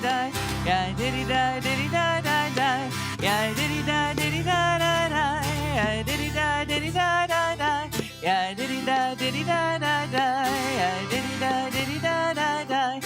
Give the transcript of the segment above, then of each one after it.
die, yeah, diddy die, diddy die, die, die, yeah, diddy die, diddy die, die, die, yeah, diddy die, diddy die, die, die, yeah, diddy die, diddy die, die, die, yeah, diddy die, diddy die, die, die.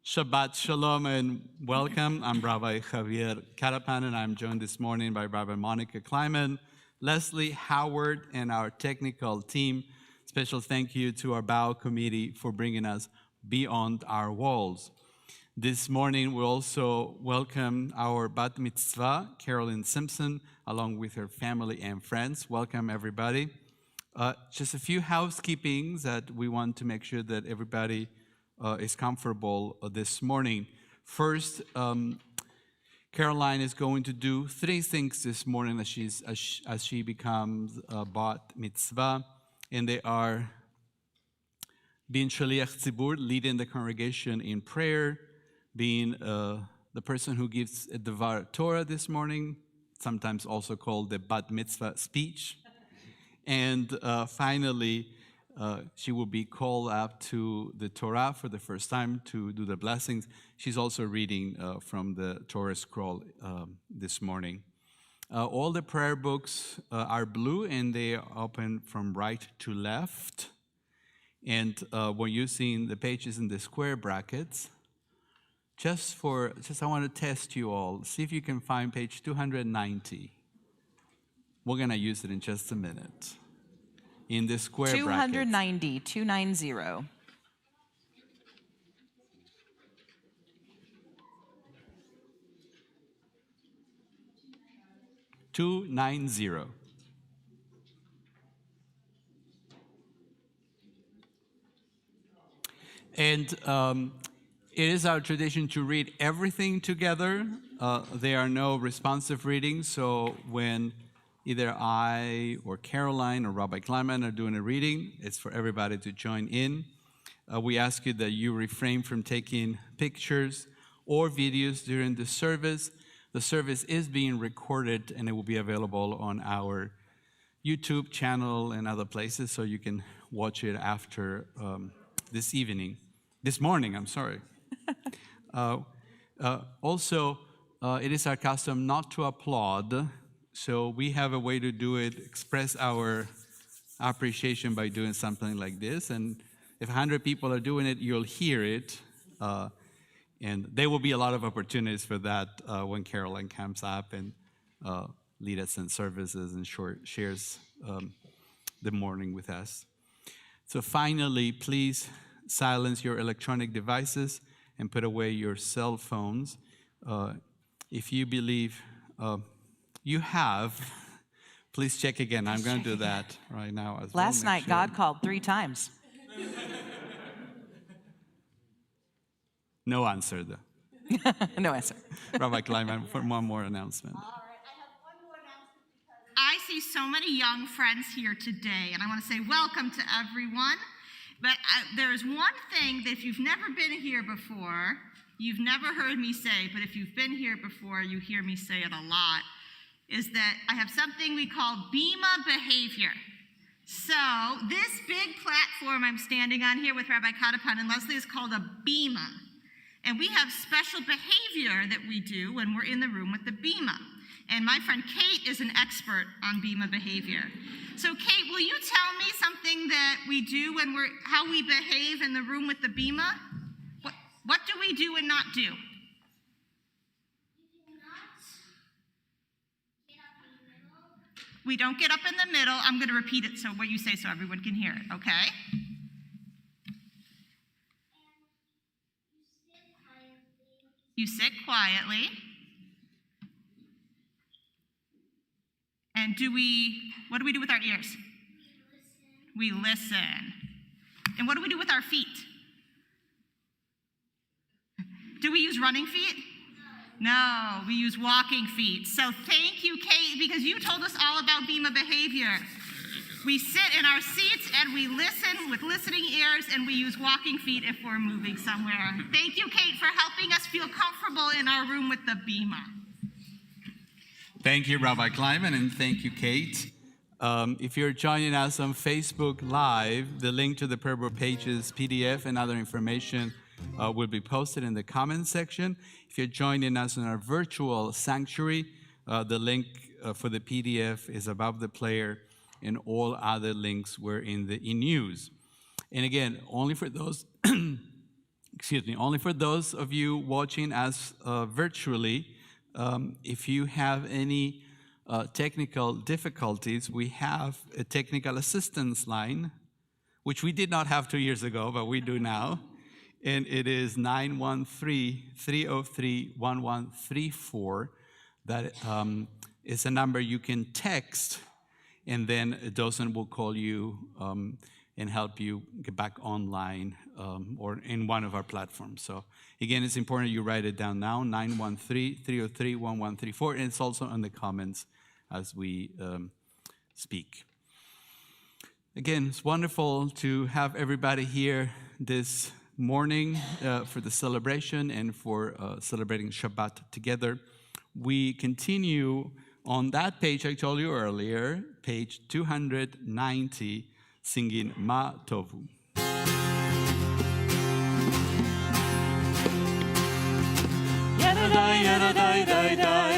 Shabbat Shalom and welcome. I'm Rabbi Javier Carapan, and I'm joined this morning by Rabbi Monica Kleiman, Leslie Howard, and our technical team. Special thank you to our Bow Committee for bringing us beyond our walls. This morning, we also welcome our Bat Mitzvah, Caroline Simpson, along with her family and friends. Welcome, everybody. Just a few housekeepings that we want to make sure that everybody is comfortable this morning. First, Caroline is going to do 3 things this morning as she becomes a Bat Mitzvah, and they are being Shaliach Tzibur, leading the congregation in prayer, being the person who gives a Devar Torah this morning, sometimes also called the Bat Mitzvah speech, and finally, she will be called up to the Torah for the first time to do the blessings. She's also reading from the Torah scroll this morning. All the prayer books are blue, and they are open from right to left. And when you're seeing the pages in the square brackets, I want to test you all. See if you can find page 290. We're going to use it in just a minute. In the square 290, 290. 290. And it is our tradition to read everything together. There are no responsive readings, so when either I or Caroline or Rabbi Kleiman are doing a reading, it's for everybody to join in. We ask you that you refrain from taking pictures or videos during the service. The service is being recorded, and it will be available on our YouTube channel and other places, so you can watch it after this morning, I'm sorry. Also, it is our custom not to applaud, so we have a way to do it, express our appreciation by doing something like this. And if 100 people are doing it, you'll hear it. And there will be a lot of opportunities for that when Caroline comes up and leads us in services and shares the morning with us. So finally, please silence your electronic devices and put away your cell phones. If you believe you have, please check again. I'm going to do that right now as well. Last night, God called 3 times. No answer, though. No answer. Rabbi Kleiman, for one more announcement. All right, I have one more announcement because I see so many young friends here today, and I want to say welcome to everyone. But there is one thing that if you've never been here before, you've never heard me say, but if you've been here before, you hear me say it a lot, is that I have something we call Bima behavior. So this big platform I'm standing on here with Rabbi Katapan and Leslie is called a Bima. And we have special behavior that we do when we're in the room with the Bima. And my friend Kate is an expert on Bima behavior. So Kate, will you tell me something that we do when how we behave in the room with the Bima? What do we do and not do? You do not get up in the middle. We don't get up in the middle. I'm going to repeat it so what you say so everyone can hear it, okay? You sit quietly. And what do we do with our ears? We listen. And what do we do with our feet? Do we use running feet? No, we use walking feet. So thank you, Kate, because you told us all about Bima behavior. We sit in our seats and we listen with listening ears, and we use walking feet if we're moving somewhere. Thank you, Kate, for helping us feel comfortable in our room with the Bima. Thank you, Rabbi Kleiman, and thank you, Kate. If you're joining us on Facebook Live, the link to the prayer book pages, PDF, and other information will be posted in the comments section. If you're joining us in our virtual sanctuary, the link for the PDF is above the player, and all other links were in the e-news. And again, only for those, only for those of you watching us virtually, if you have any technical difficulties, we have a technical assistance line, which we did not have 2 years ago, but we do now. And it is 913-303-1134. That is a number you can text, and then a docent will call you and help you get back online or in one of our platforms. So again, it's important you write it down now, 913-303-1134, and it's also in the comments as we speak. Again, it's wonderful to have everybody here this morning for the celebration and for celebrating Shabbat together. We continue on that page I told you earlier, page 290, singing Ma Tovu. Yadadai, yadadai, dai, dai,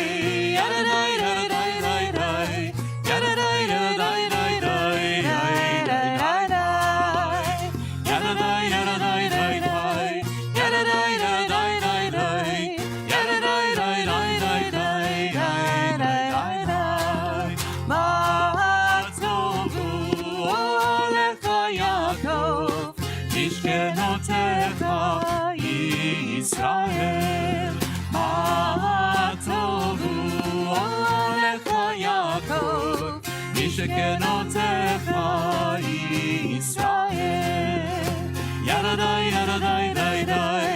yadadai, yadadai, dai, dai, yadadai, yadadai, dai, dai, yadadai, yadadai, yadadai, dai, dai, yadadai, yadadai, dai, dai, yadadai, dai, dai, dai, dai, yadadai, dai, Ma tovu olecha Yaakov, mishkenotecha Yisrael. Ma tovu olecha Yaakov, mishkenotecha Yisrael. Yadadai, yadadai, dai, dai,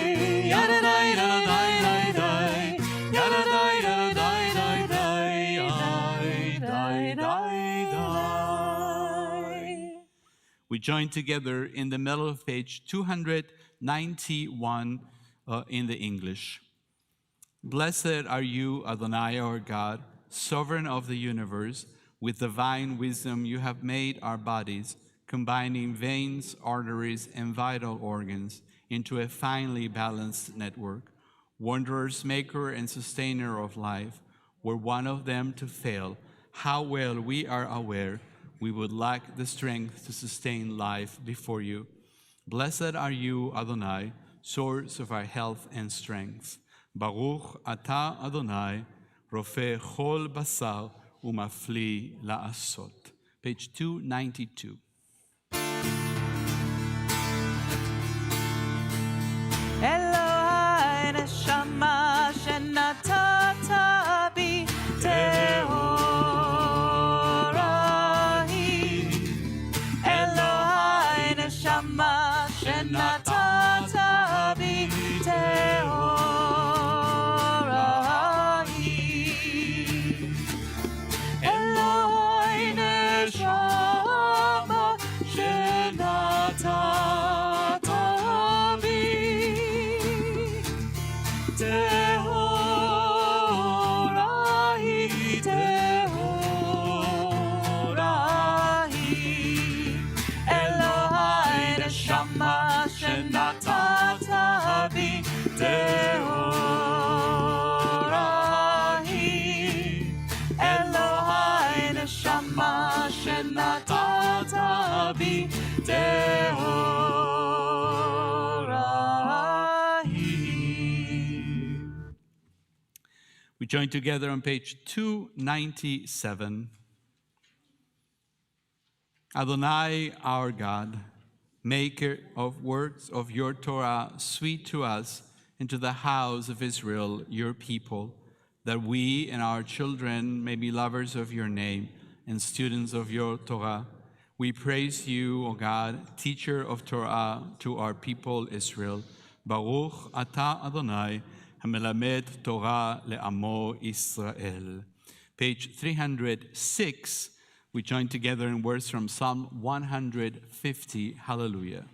yadadai, yadadai, dai, dai, yadadai, yadadai, dai, dai, dai, dai. We join together in the middle of page 291 in the English. Blessed are you, Adonai, our God, sovereign of the universe. With divine wisdom you have made our bodies, combining veins, arteries, and vital organs into a finely balanced network. Wanderers, maker and sustainer of life, were one of them to fail, how well we are aware we would lack the strength to sustain life before you. Blessed are you, Adonai, source of our health and strength. Baruch atah Adonai, rofeh chol basar umafli la'asot. page 292. Elohai neshama shenatata bi tehorahi. Elohai neshama shenatata bi tehorahi. Elohai neshama shenatata bi tehorahi, tehorahi. Elohai neshama shenatata bi tehorahi. Elohai neshama shenatata bi tehorahi. We join together on page 297. Adonai, our God, maker of words of your Torah, sweet to us and to the house of Israel, your people, that we and our children may be lovers of your name and students of your Torah. We praise you, O God, teacher of Torah to our people Israel. Baruch ata Adonai, hamelamed Torah le'amo Israel. Page 306, we join together in words from Psalm 150, Hallelujah.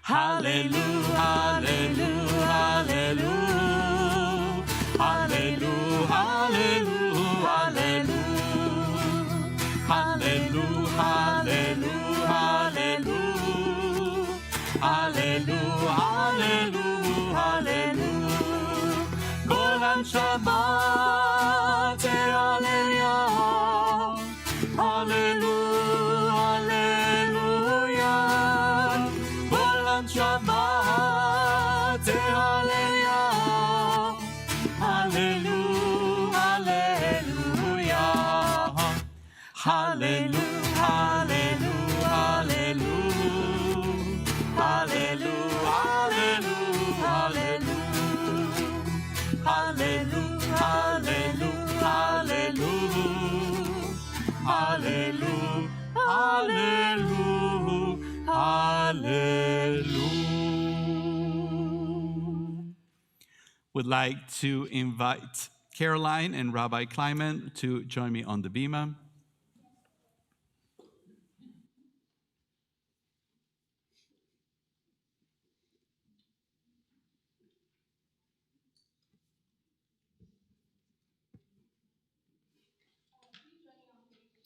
Hallelujah, hallelujah, hallelujah, hallelujah, hallelujah, hallelujah, hallelujah, hallelujah, hallelujah, hallelujah. Kol Shabbat, hallelujah, hallelujah, hallelujah. Kol Shabbat, hallelujah, hallelujah, hallelujah, hallelujah, hallelujah, hallelujah, hallelujah, hallelujah, hallelujah, hallelujah, hallelujah, hallelujah. Would like to invite Caroline and Rabbi Kleiman to join me on the bima.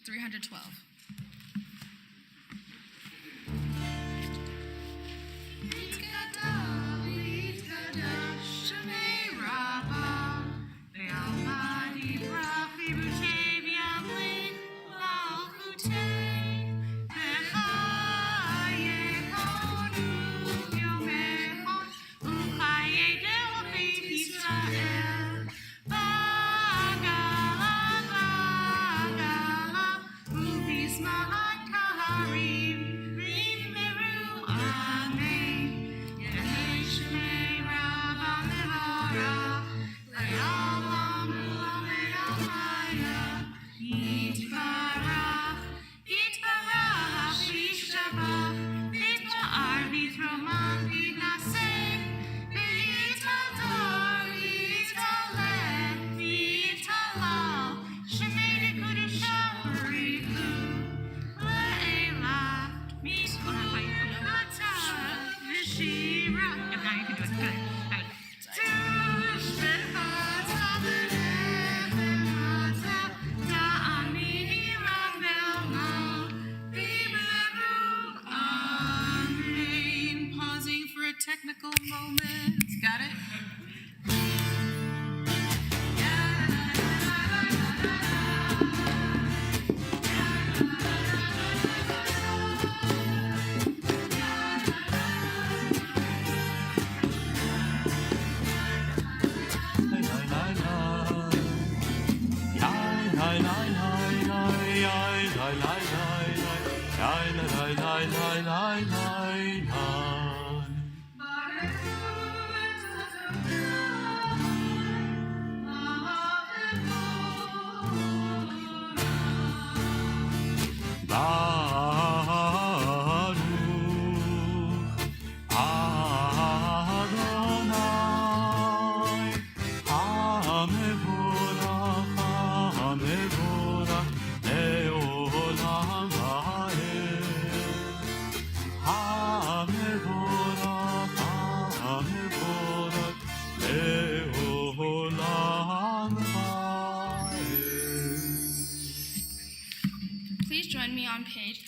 $312.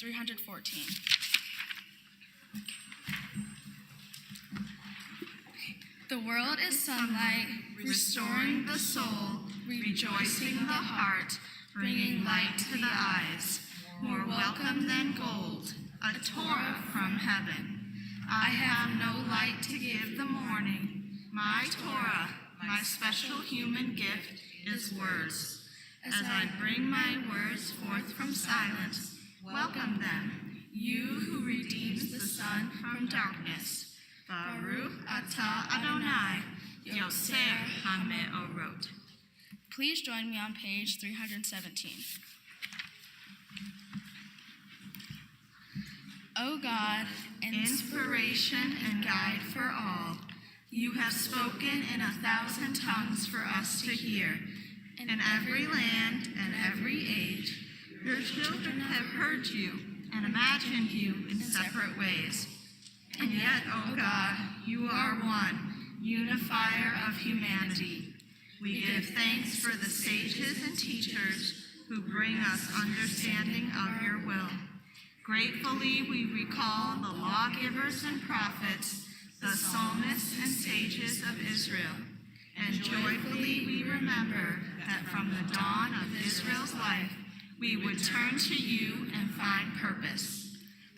314. The world is sunlight, restoring the soul, rejoicing the heart, bringing light to the eyes. More welcome than gold, a Torah from heaven. I have no light to give the morning. My Torah, my special human gift, is words. As I bring my words forth from silence, welcome them, you who redeems the sun from darkness. Baruch atah Adonai, Yoser HaMeorot. Please join me on page 317. O God, inspiration and guide for all, you have spoken in 1,000 tongues for us to hear. In every land and every age, your children have heard you and imagined you in separate ways. And yet, O God, you are one, unifier of humanity. We give thanks for the sages and teachers who bring us understanding of your will. Gratefully, we recall the lawgivers and prophets, the psalmists and sages of Israel. And joyfully we remember that from the dawn of Israel's life, we would turn to you and find purpose.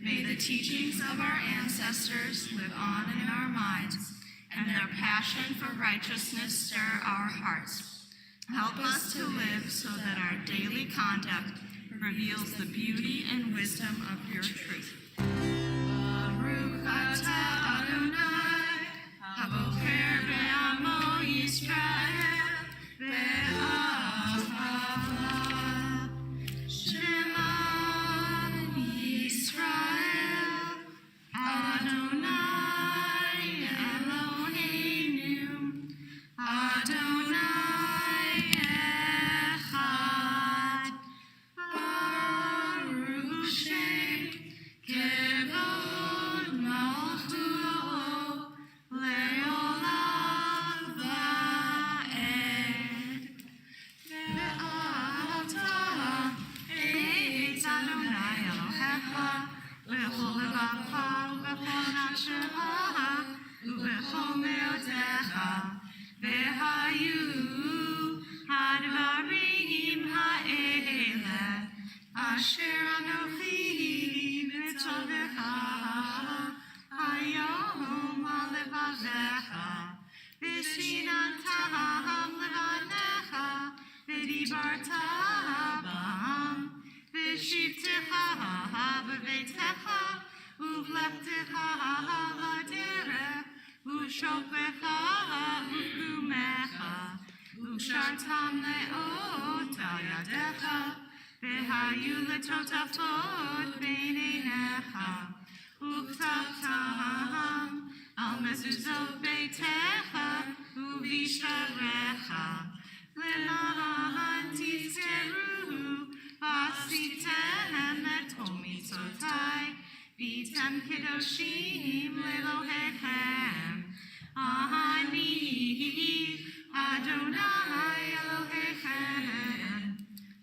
May the teachings of our ancestors live on in our minds, and their passion for righteousness stir our hearts. Help us to live so that our daily conduct reveals the beauty and wisdom of your truth. Baruch atah Adonai, habocher be'amo Yisrael, be'ahava. Shema Yisrael, Adonai Eloheinu, Adonai Echad. Baruch Shem Kevod Malchuto Leolam Va'ed. Ve'ata et Adonai Elohecha b'chol levacha u'b'chol nafshecha u'b'chol me'otecha ve'hayu hadvarim ha'ele asher anochi b'tovecha hayom alevavecha v'shinantam levanecha v'dibarta bam v'shivtecha b'veitecha uvlechtecha b'derech ושופך וקומך, ושרתם לאותה ידיך, והיו לטוטפות בין עיניך, וכתבתם על מזוזות ביתך ובשעריך, למען תזכרו ועשיתם את כל מצוותיי, והייתם קדושים לאלוהיכם. אני אדוני אלוהיכם,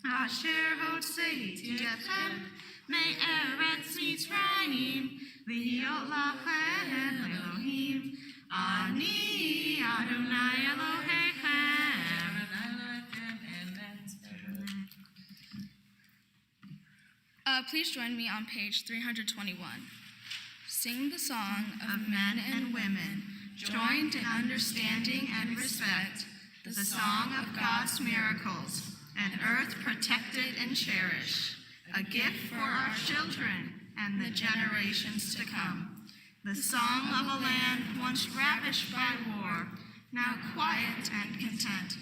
אשר הוצאתי אתכם מארץ מצרים, להיות לכם אלוהים. אני אדוני אלוהיכם. Please join me on page 321. Sing the song of men and women, joined in understanding and respect, the song of God's miracles, an earth protected and cherished, a gift for our children and the generations to come. The song of a land once ravished by war, now quiet and content,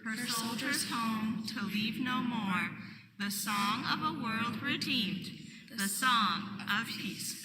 her soldiers home to leave no more, the song of a world redeemed, the song of peace.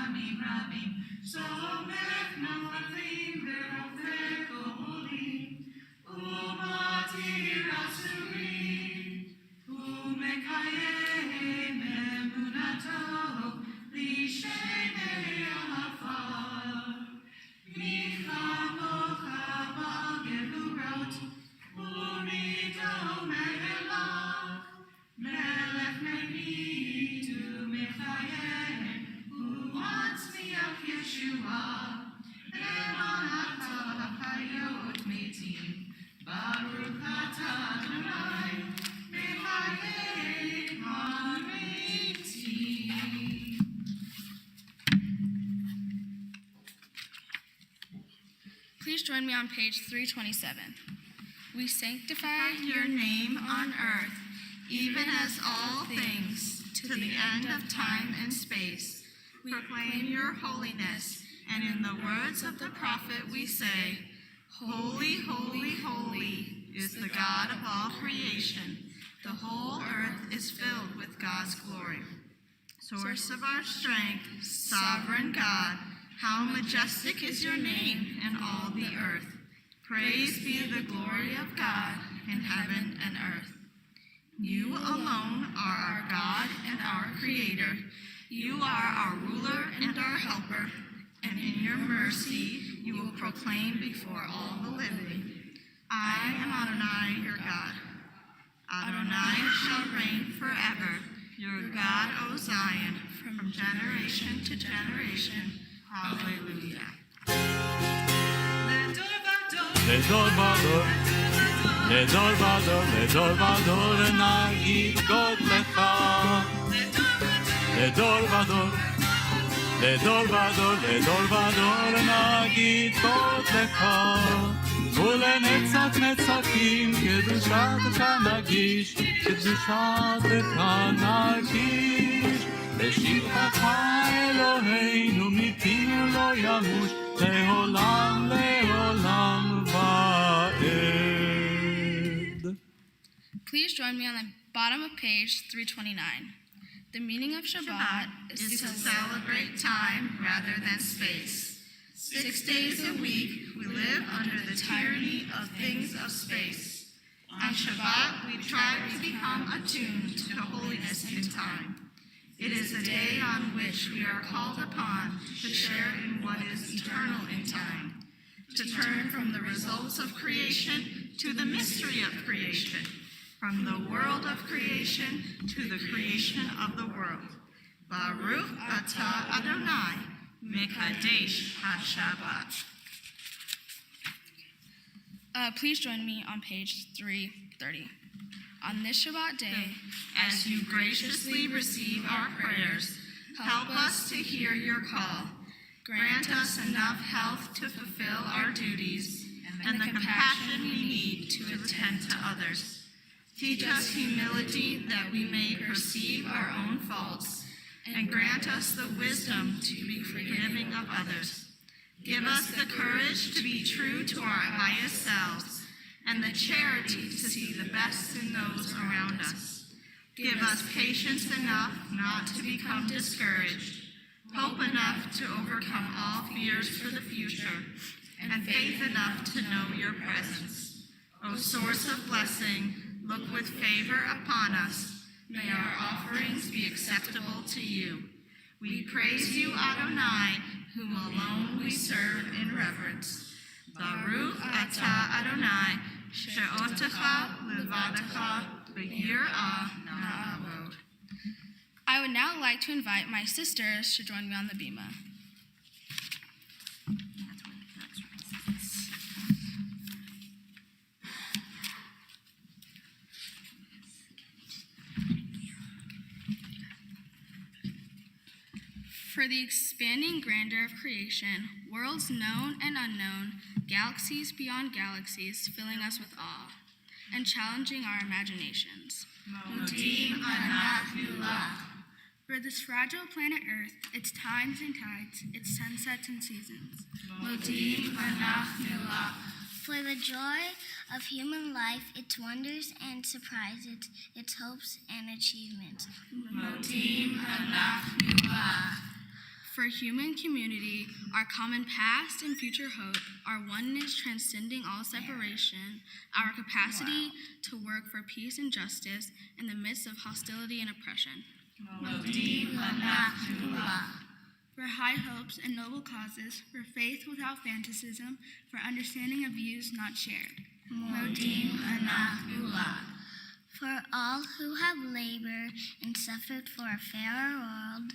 ימים רבים, סומך נופלים ורופא גולים, ומתיר אסורים, ומקיים אמונתו לשמי עפר. מי כמוך בגבורות, ומי דומה אליו, מלך מביט ומחייך, ומצמיח ישועה, למען אתה חיות מתים, ברוך אתה אדוני, מחייך המתים. Please join me on page 327. We sanctify your name on earth, even as all things, to the end of time and space. We proclaim your holiness, and in the words of the prophet we say, Holy, holy, holy is the God of all creation. The whole earth is filled with God's glory. Source of our strength, sovereign God, how majestic is your name in all the earth. Praise be the glory of God in heaven and earth. You alone are our God and our Creator. You are our ruler and our helper, and in your mercy you will proclaim before all the living, I am Adonai, your God. Adonai shall reign forever, your God, O Zion, from generation to generation. Hallelujah. לדור ודור, לדור ודור, לדור ודור נגיד גודלך. לדור ודור, לדור ודור, לדור ודור נגיד גודלך. ולנצח נצחים קדושתך נגיש, קדושתך נגיש. לשבחך אלוהינו מפינו לא ימוש, לעולם לעולם ועד. Please join me on the bottom of page 329. The meaning of Shabbat is to celebrate time rather than space. 6 days a week, we live under the tyranny of things of space. On Shabbat, we try to become attuned to holiness in time. It is a day on which we are called upon to share in what is eternal in time, to turn from the results of creation to the mystery of creation, from the world of creation to the creation of the world. Baruch atah Adonai, Mekadesh HaShabbat. Please join me on page 330. On this Shabbat day, as you graciously receive our prayers, help us to hear your call. Grant us enough health to fulfill our duties and the compassion we need to attend to others. Teach us humility that we may perceive our own faults, and grant us the wisdom to be forgiving of others. Give us the courage to be true to our highest selves, and the charity to see the best in those around us. Give us patience enough not to become discouraged, hope enough to overcome all fears for the future, and faith enough to know your presence. O source of blessing, look with favor upon us. May our offerings be acceptable to you. We praise you, Adonai, whom alone we serve in reverence. Baruch atah Adonai, she'otecha levadecha b'yirah na'avod. I would now like to invite my sisters to join me on the bima. For the expanding grandeur of creation, worlds known and unknown, galaxies beyond galaxies, filling us with awe and challenging our imaginations. Modim anach nulah. For this fragile planet Earth, its times and tides, its sunsets and seasons. Modim anach nulah. For the joy of human life, its wonders and surprises, its hopes and achievements. Modim anach nulah. For human community, our common past and future hope, our oneness transcending all separation, our capacity to work for peace and justice in the midst of hostility and oppression. For high hopes and noble causes, for faith without fanaticism, for understanding of views not shared. For all who have labored and suffered for a fairer world,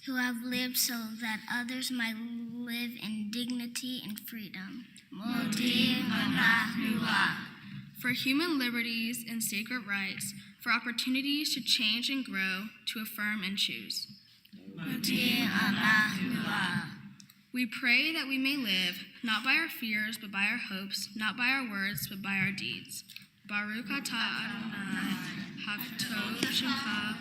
who have lived so that others might live in dignity and freedom. For human liberties and sacred rights, for opportunities to change and grow, to affirm and choose. We pray that we may live, not by our fears, but by our hopes, not by our words, but by our deeds. Baruch atah Adonai, haktov shemcha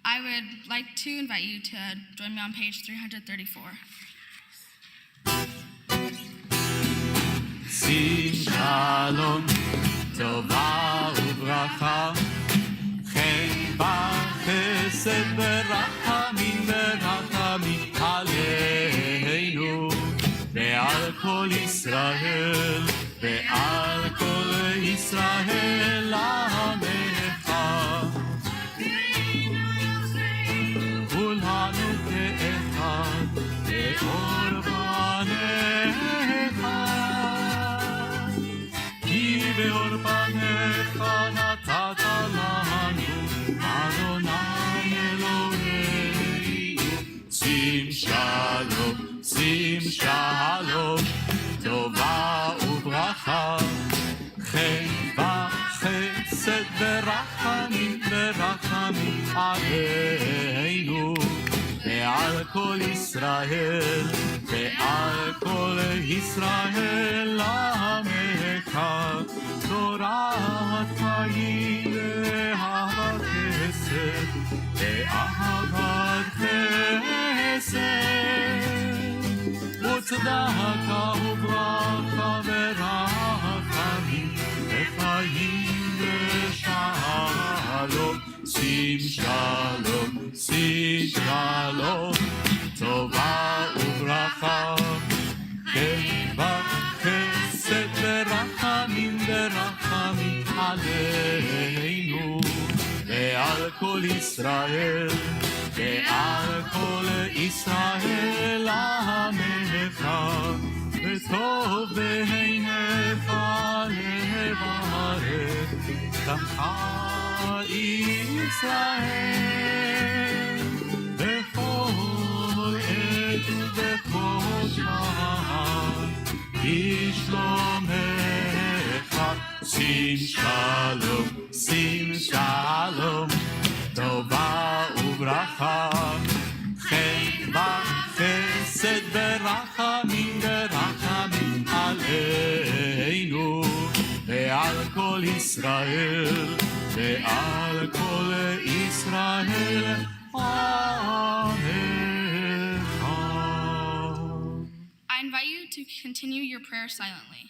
I would like to invite you to join me on page 334. שים שלום, טובה וברכה, חן וחסד ברחמים ברחמים עלינו ועל כל ישראל ועל כל ישראל עמך. כולנו כאחד באור פניך, כי באור פניך נתת לנו אדוני אלוהינו. שים שלום, טובה וברכה, חן וחסד ברחמים ברחמים עלינו ועל כל ישראל ועל כל ישראל עמך. תורת חיים ואהבת חסד ואהבת חסד וצדקה וברכה ורחמים וחיים ושלום. שים שלום, טובה וברכה, חן וחסד ורחמים ברחמים עלינו ועל כל ישראל ועל כל ישראל עמך. וטוב בעיניך לברך שמך ישראל בכל עת ובכל שעה בשלומך. שים שלום, טובה וברכה, חן וחסד ברחמים ברחמים עלינו ועל כל ישראל ועל כל ישראל עמך. I invite you to continue your prayer silently.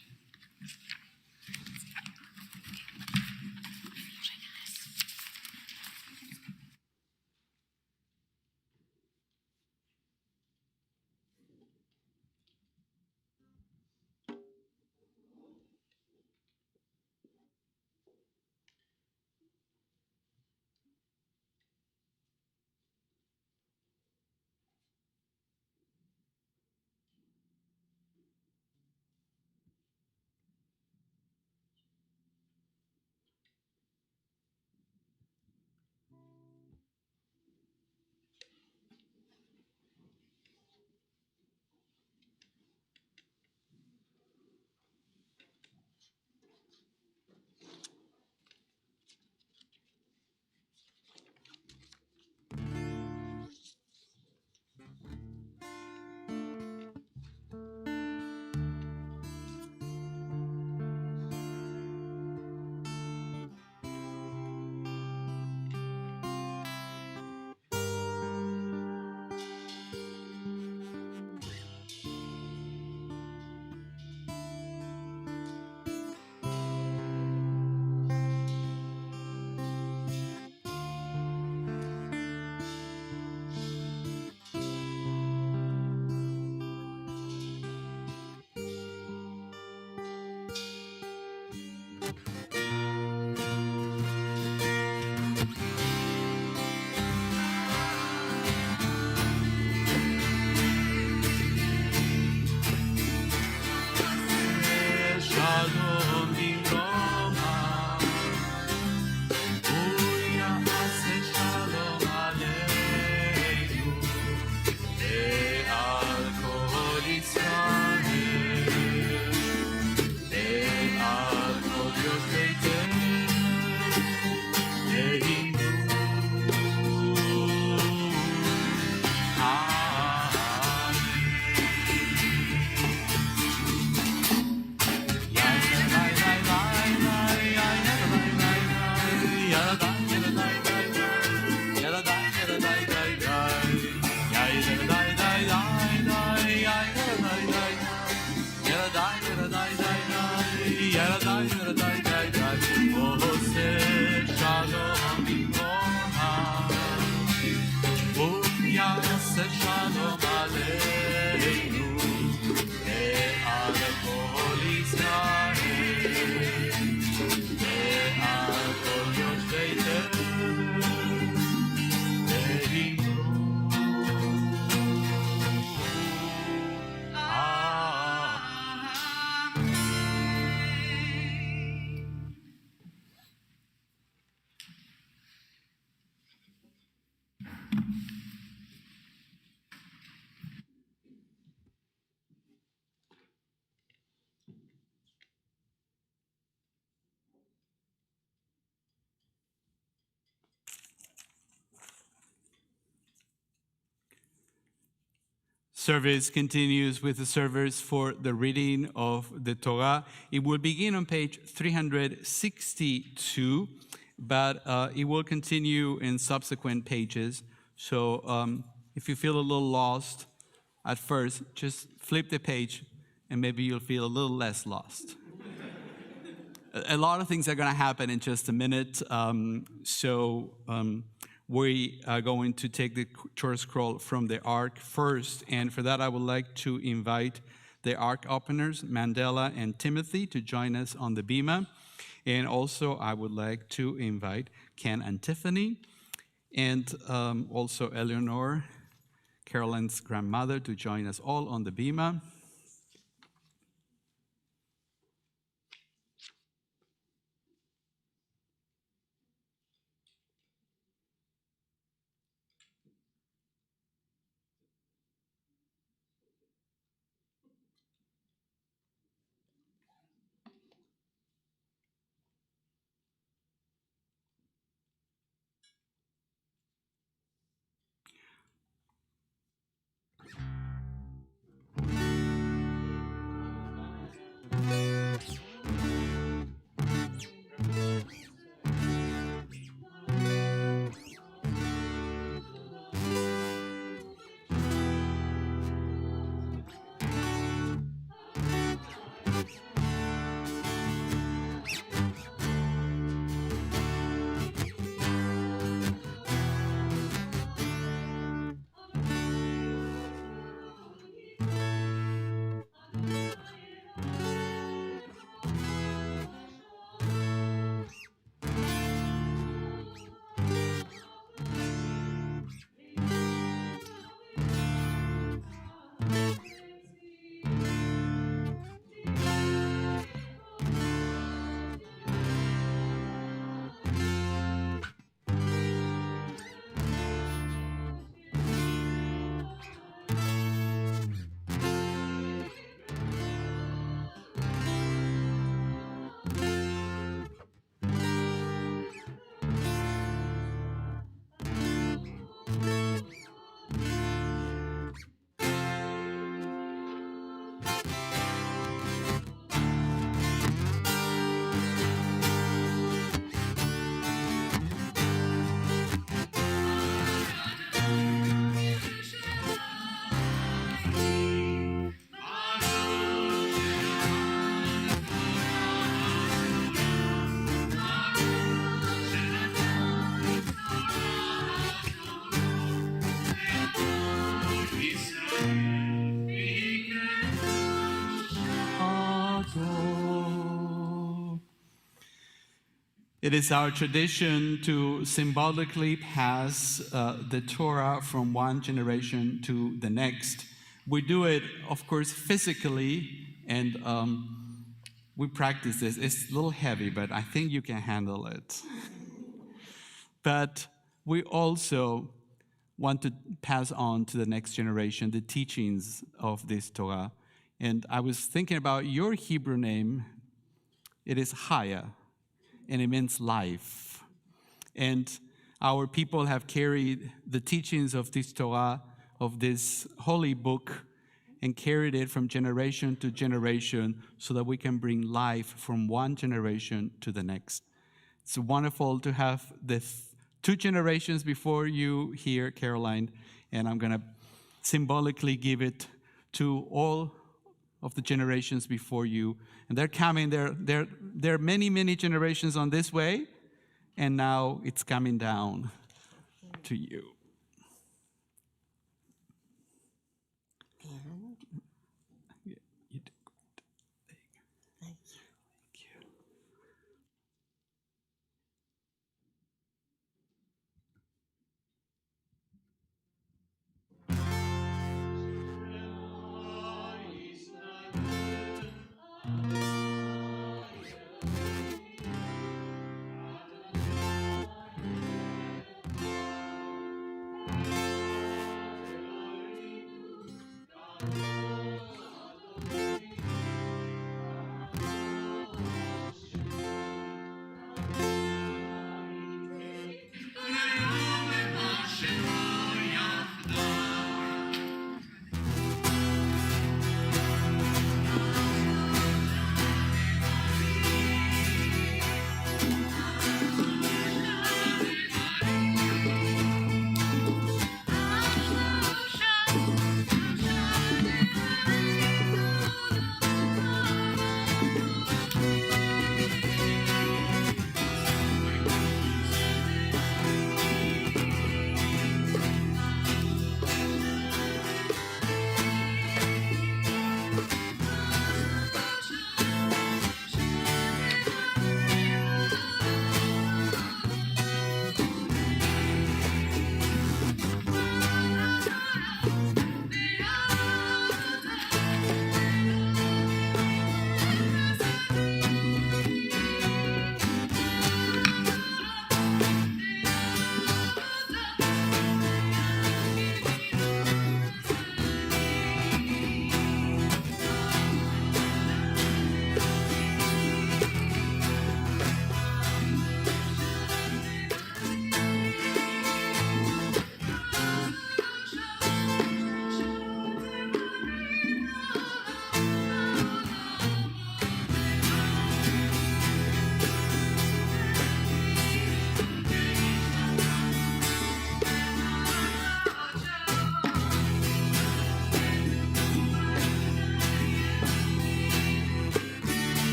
service continues with the service for the reading of the Torah. It will begin on page 362, but it will continue in subsequent pages. So if you feel a little lost at first, just flip the page and maybe you'll feel a little less lost. A lot of things are going to happen in just a minute. We are going to take the Torah scroll from the Ark first. And for that, I would like to invite the Ark openers, Mandela and Timothy, to join us on the bima. And also, I would like to invite Ken and Tiffany, and also Eleanor, Caroline's grandmother, to join us all on the bima. It is our tradition to symbolically pass the Torah from one generation to the next. We do it, of course, physically, and we practice this. It's a little heavy, but I think you can handle it. But we also want to pass on to the next generation the teachings of this Torah. And I was thinking about your Hebrew name. It is Chaya, and it means life. And our people have carried the teachings of this Torah, of this holy book, and carried it from generation to generation so that we can bring life from one generation to the next. It's wonderful to have the two generations before you here, Caroline, and I'm going to symbolically give it to all of the generations before you. And they're coming, there are many, many generations on this way, and now it's coming down to you. Yeah, you did great. Thank you. Thank you.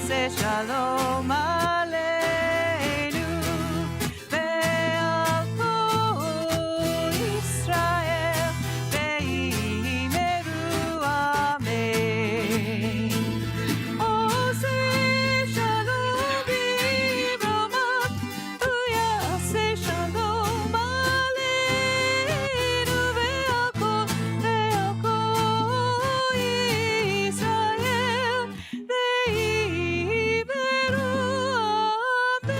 יעשה שלום עלינו ועל כל ישראל ויאמרו אמן. עושה שלום במרומיו הוא יעשה שלום עלינו ועל כל ישראל ויאמרו אמן.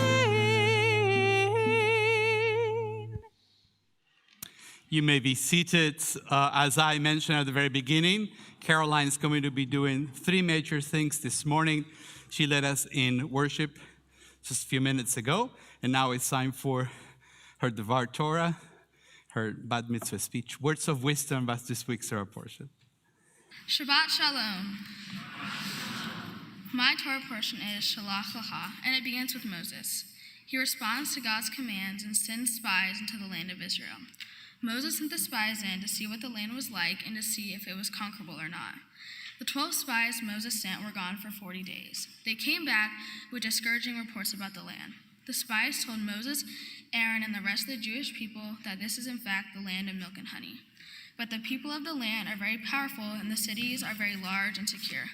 You may be seated. As I mentioned at the very beginning, Caroline is going to be doing three major things this morning. She led us in worship just a few minutes ago, and now it's time for her Devar Torah, her Bat Mitzvah speech. Words of wisdom, that's this week's Torah portion. Shabbat Shalom. My Torah portion is Shalach Lacha, and it begins with Moses. He responds to God's commands and sends spies into the land of Israel. Moses sent the spies in to see what the land was like and to see if it was conquerable or not. The 12 spies Moses sent were gone for 40 days. They came back with discouraging reports about the land. The spies told Moses, Aaron, and the rest of the Jewish people that this is in fact the land of milk and honey. But the people of the land are very powerful and the cities are very large and secure.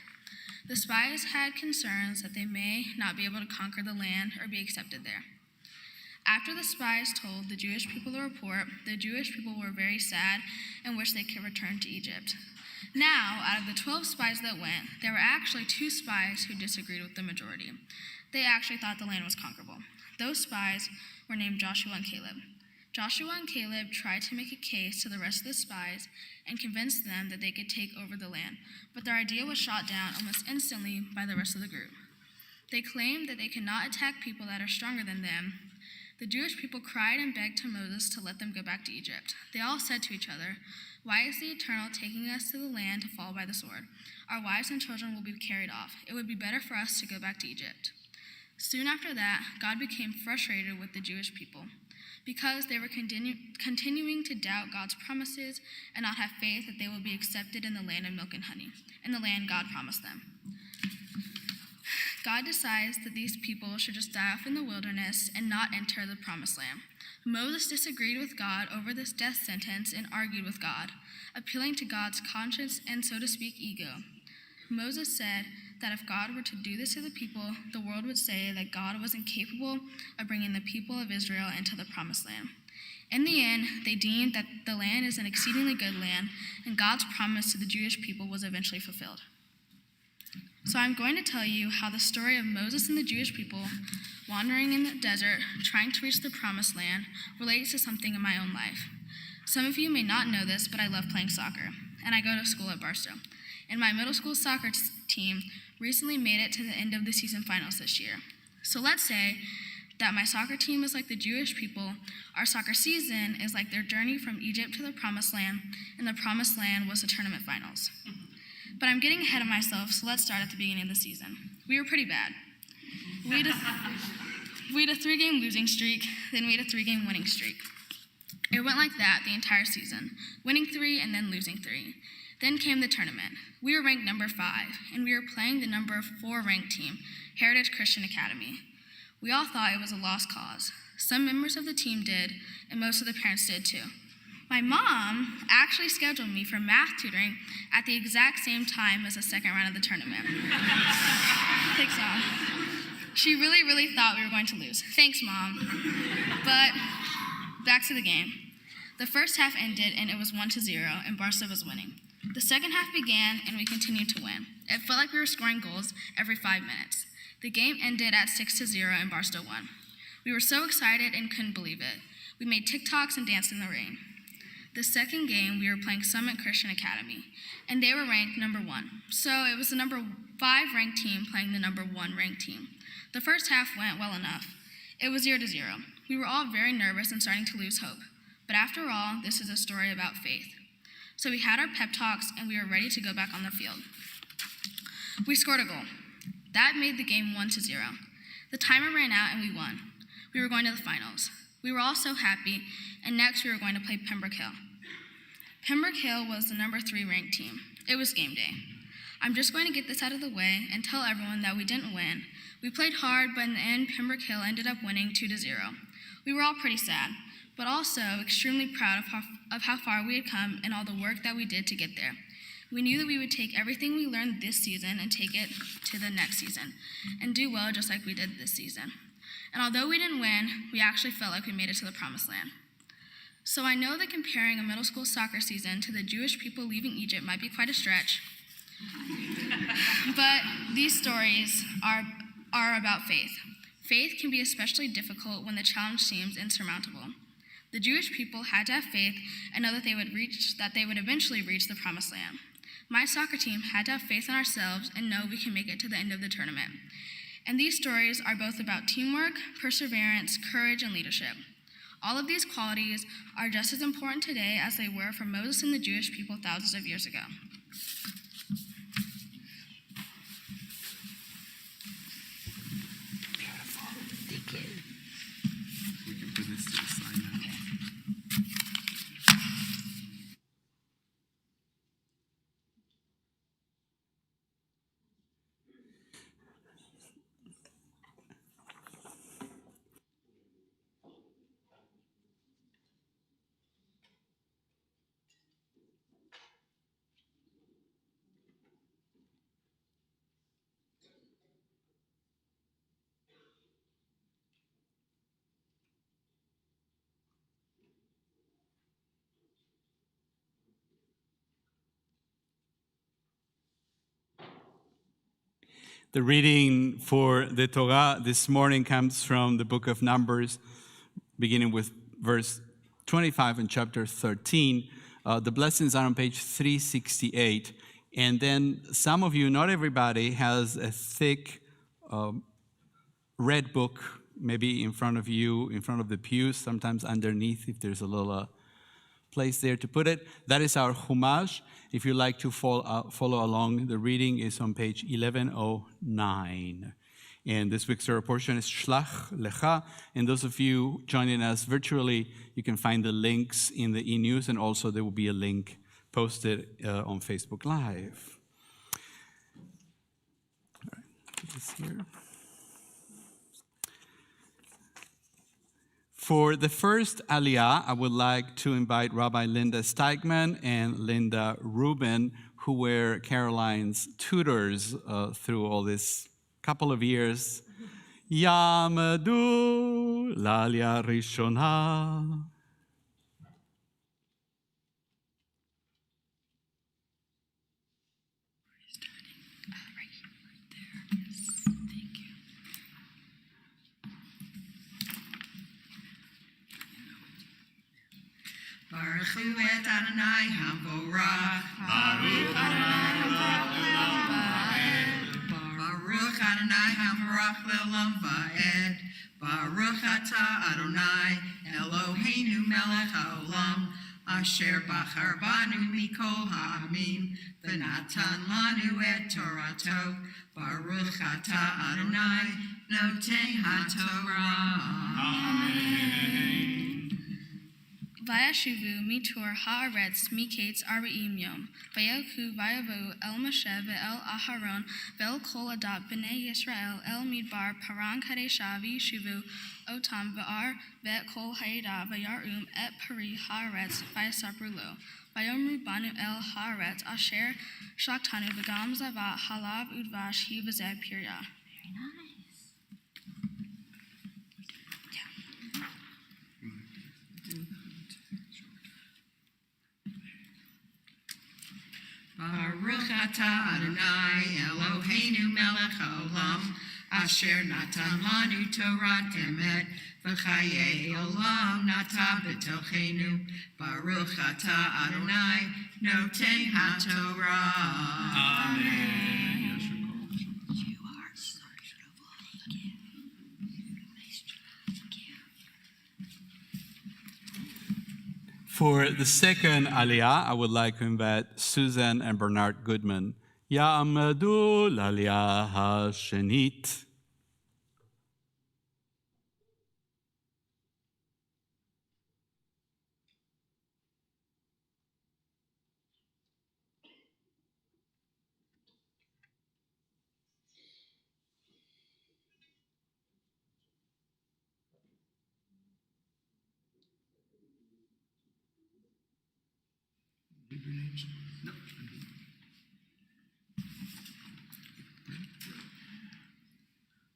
The spies had concerns that they may not be able to conquer the land or be accepted there. After the spies told the Jewish people the report, the Jewish people were very sad and wished they could return to Egypt. Now, out of the 12 spies that went, there were actually 2 spies who disagreed with the majority. They actually thought the land was conquerable. Those spies were named Joshua and Caleb. Joshua and Caleb tried to make a case to the rest of the spies and convince them that they could take over the land, but their idea was shot down almost instantly by the rest of the group. They claimed that they could not attack people that are stronger than them. The Jewish people cried and begged to Moses to let them go back to Egypt. They all said to each other, "Why is the Eternal taking us to the land to fall by the sword? Our wives and children will be carried off. It would be better for us to go back to Egypt." Soon after that, God became frustrated with the Jewish people because they were continuing to doubt God's promises and not have faith that they will be accepted in the land of milk and honey, in the land God promised them. God decides that these people should just die off in the wilderness and not enter the promised land. Moses disagreed with God over this death sentence and argued with God, appealing to God's conscience and, so to speak, ego. Moses said that if God were to do this to the people, the world would say that God was incapable of bringing the people of Israel into the promised land. In the end, they deemed that the land is an exceedingly good land, and God's promise to the Jewish people was eventually fulfilled. So I'm going to tell you how the story of Moses and the Jewish people wandering in the desert, trying to reach the promised land, relates to something in my own life. Some of you may not know this, but I love playing soccer, and I go to school at Barstow. And my middle school soccer team recently made it to the end of the season finals this year. So let's say that my soccer team is like the Jewish people, our soccer season is like their journey from Egypt to the promised land, and the promised land was the tournament finals. But I'm getting ahead of myself, so let's start at the beginning of the season. We were pretty bad. We had a 3-game losing streak, then we had a 3-game winning streak. It went like that the entire season, winning 3 and then losing 3. Then came the tournament. We were ranked number 5, and we were playing the number 4 ranked team, Heritage Christian Academy. We all thought it was a lost cause. Some members of the team did, and most of the parents did too. My mom actually scheduled me for math tutoring at the exact same time as the second round of the tournament. Thanks, Mom. She really thought we were going to lose. Thanks, Mom. But back to the game. The first half ended, and it was 1-0, and Barstow was winning. The second half began, and we continued to win. It felt like we were scoring goals every 5 minutes. The game ended at 6-0, and Barstow won. We were so excited and couldn't believe it. We made TikToks and danced in the rain. The second game, we were playing Summit Christian Academy, and they were ranked number 1. So it was the number 5 ranked team playing the number 1 ranked team. The first half went well enough. It was 0-0. We were all very nervous and starting to lose hope. But after all, this is a story about faith. So we had our pep talks, and we were ready to go back on the field. We scored a goal. That made the game 1-0. The timer ran out, and we won. We were going to the finals. We were all so happy, and next we were going to play Pembroke Hill. Pembroke Hill was the number 3 ranked team. It was game day. I'm just going to get this out of the way and tell everyone that we didn't win. We played hard, but in the end, Pembroke Hill ended up winning 2-0. We were all pretty sad, but also extremely proud of how far we had come and all the work that we did to get there. We knew that we would take everything we learned this season and take it to the next season and do well just like we did this season. And although we didn't win, we actually felt like we made it to the promised land. So I know that comparing a middle school soccer season to the Jewish people leaving Egypt might be quite a stretch. But these stories are about faith. Faith can be especially difficult when the challenge seems insurmountable. The Jewish people had to have faith and know that they would eventually reach the promised land. My soccer team had to have faith in ourselves and know we can make it to the end of the tournament. And these stories are both about teamwork, perseverance, courage, and leadership. All of these qualities are just as important today as they were for Moses and the Jewish people thousands of years ago. We can put this to the side now. The reading for the Torah this morning comes from the book of Numbers, beginning with verse 25 in chapter 13. The blessings are on page 368. And then some of you, not everybody, has a thick red book, maybe in front of you, in front of the pews, sometimes underneath if there's a little place there to put it. That is our Chumash. If you'd like to follow along, the reading is on page 1109. And this week's Torah portion is Shlach Lecha. And those of you joining us virtually, you can find the links in the e-news, and also there will be a link posted on Facebook Live. All right, put this here. For the first Aliyah, I would like to invite Rabbi Linda Steigman and Linda Rubin, who were Caroline's tutors through all this couple of years. Yamadu l'Aliyah Rishonah. Baruch hu et Adonai havorach. Baruch Adonai havorach le'olam va'ed. Baruch Adonai havorach le'olam va'ed. Baruch atah Adonai Eloheinu melech haolam asher bachar banu mikol ha'amim v'natan lanu et Torato. Baruch atah Adonai noten haTorah. Amen. Vayashuvu mitur haaretz miketz arba'im yom. Vayoku vayavu el Moshe ve'el Aharon ve'el kol adat b'nei Yisrael el midbar paran kadesha v'yishuvu otam v'ar ve'et kol ha'edah vayarum et pari haaretz vayasapru lo. Vayomru banu el haaretz asher shaktanu v'gam zavat halav udvash hi v'zeh pirya. Baruch atah Adonai Eloheinu melech haolam asher natan lanu Torah emet v'chayei olam nata b'tochenu. Baruch atah Adonai noten haTorah. Amen. You are such a For the second Aliyah, I would like to invite Susan and Bernard Goodman. Ya'amadu l'Aliyah ha'shenit.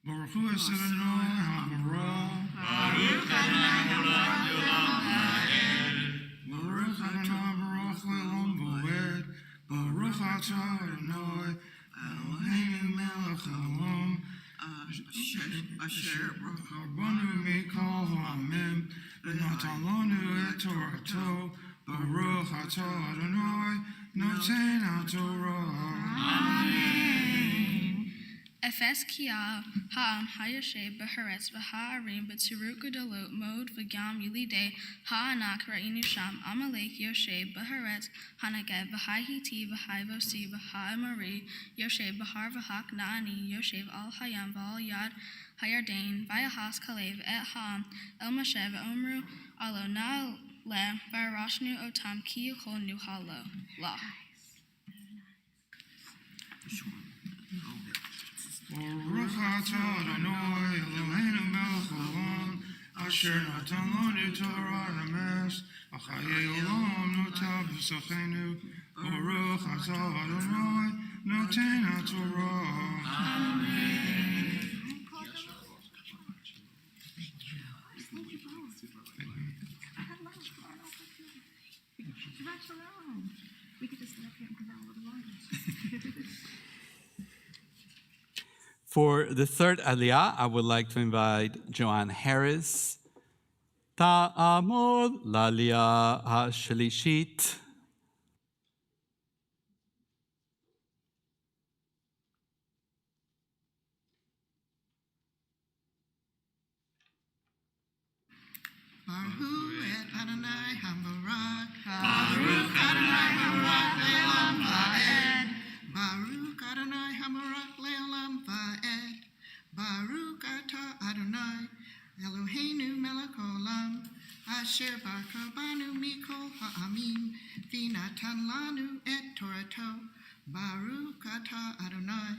Baruch Hu Adonai HaBara. Baruch Adonai Baruch Adonai Baruch Le'olam V'ed. Baruch Atah Adonai Eloheinu Melech Haolam. Asher Rabanu Mikol Ha'amim. V'natan lanu et Torato. Baruch Atah Adonai Noten HaTorah. Efes kia ha'am hayashe b'haretz v'ha'arim b'tzuruk gedolot mod v'gam yilidei ha'anak ra'inu sham amalek yoshe b'haretz hanagev v'ha'hiti v'ha'vosi v'ha'amori yoshe b'har v'hak na'ani yoshe al hayam v'al yad hayardain v'yahas kalev et ha'am el Moshe v'omru alo na'le v'arashnu otam ki yachol nu halo la. Baruch atah Adonai Eloheinu melech haolam asher natan lanu Torah emes v'chayei olam notav b'sachenu. Baruch atah Adonai noten HaTorah. For the third Aliyah, I would like to invite Joanne Harris. Ta'amod l'Aliyah ha'shlishit. Baruch Adonai HaBarak. Baruch Adonai HaBarak Le'olam Va'ed. Baruch Adonai HaBarak Le'olam Va'ed. Baruch Atah Adonai Eloheinu Melech Haolam. Asher B'Kabanu Mikol Ha'amim V'natan lanu et Torato. Baruch Atah Adonai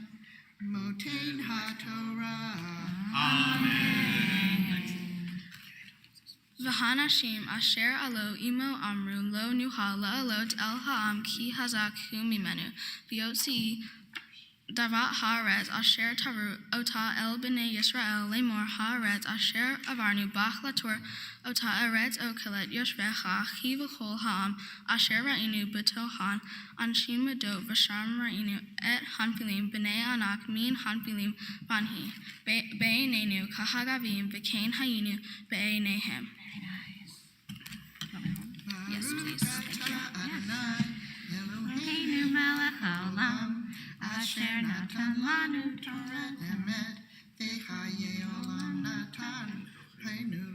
Moten HaTorah. V'hanashim asher alo imo amru lo nuha la'alot el ha'am ki hazak hu mimenu v'yotzi davat ha'aretz asher taru ota el b'nei Yisrael lemor ha'aretz asher avarnu bach lator ota eretz okelet yoshvecha chi v'chol ha'am asher ra'inu b'tohan anshim medot v'sham ra'inu et hanfilim b'nei anak min hanfilim banhi be'einenu kahagavim v'kein hayinu be'eineihem. Yes, please. Adonai Eloheinu melech haolam asher natan lanu Torah emet v'chayei olam natan reinu.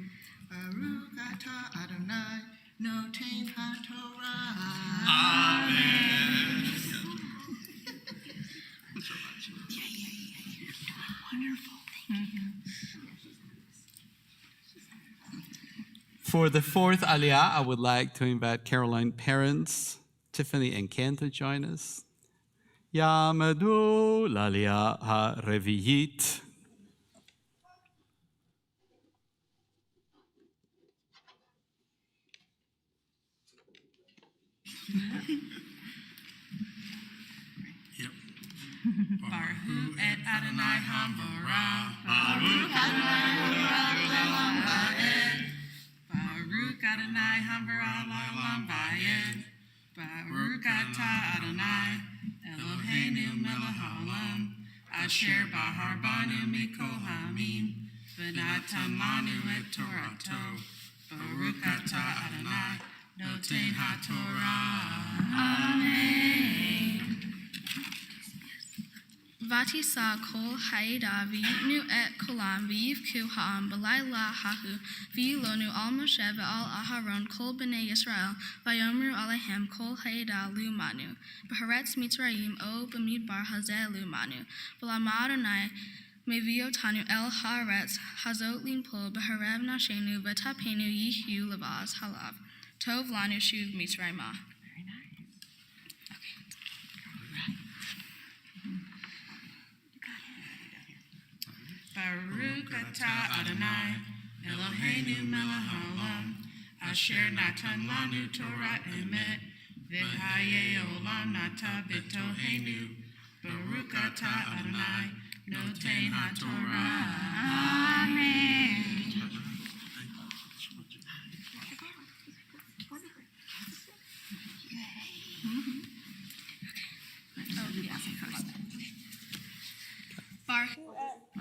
Baruch atah Adonai noten HaTorah. Amen. Wonderful. Thank you. For the fourth Aliyah, I would like to invite Caroline parents, Tiffany and Ken, to join us. Yamadu l'Aliyah ha'reviyit. Baruch et Adonai HaBarak. Baruch Adonai HaBarak Le'olam Va'ed. Baruch Adonai HaBarak Le'olam Va'ed. Baruch Atah Adonai Eloheinu Melech Haolam Asher B'Harbanu Mikol Ha'amim V'natan lanu et Torato. Baruch Atah Adonai Noten HaTorah. Amen. Vatisa kol haida v'yitnu et kolam v'yivku ha'am b'layla hahu v'yilonu al Moshe v'al Aharon kol b'nei Yisrael v'yomru alehem kol haida lumanu b'haretz mitzrayim o b'midbar hazeh lumanu v'lama Adonai meviotanu el haaretz hazot limpo b'harev nashenu v'tapenu yihyu levaz halav tov lanu shuv mitzrayma. Baruch atah Adonai Eloheinu melech haolam asher natan lanu Torah emet V'haye olam nata b'tohenu, Baruch atah Adonai, noten haTorah. Amen.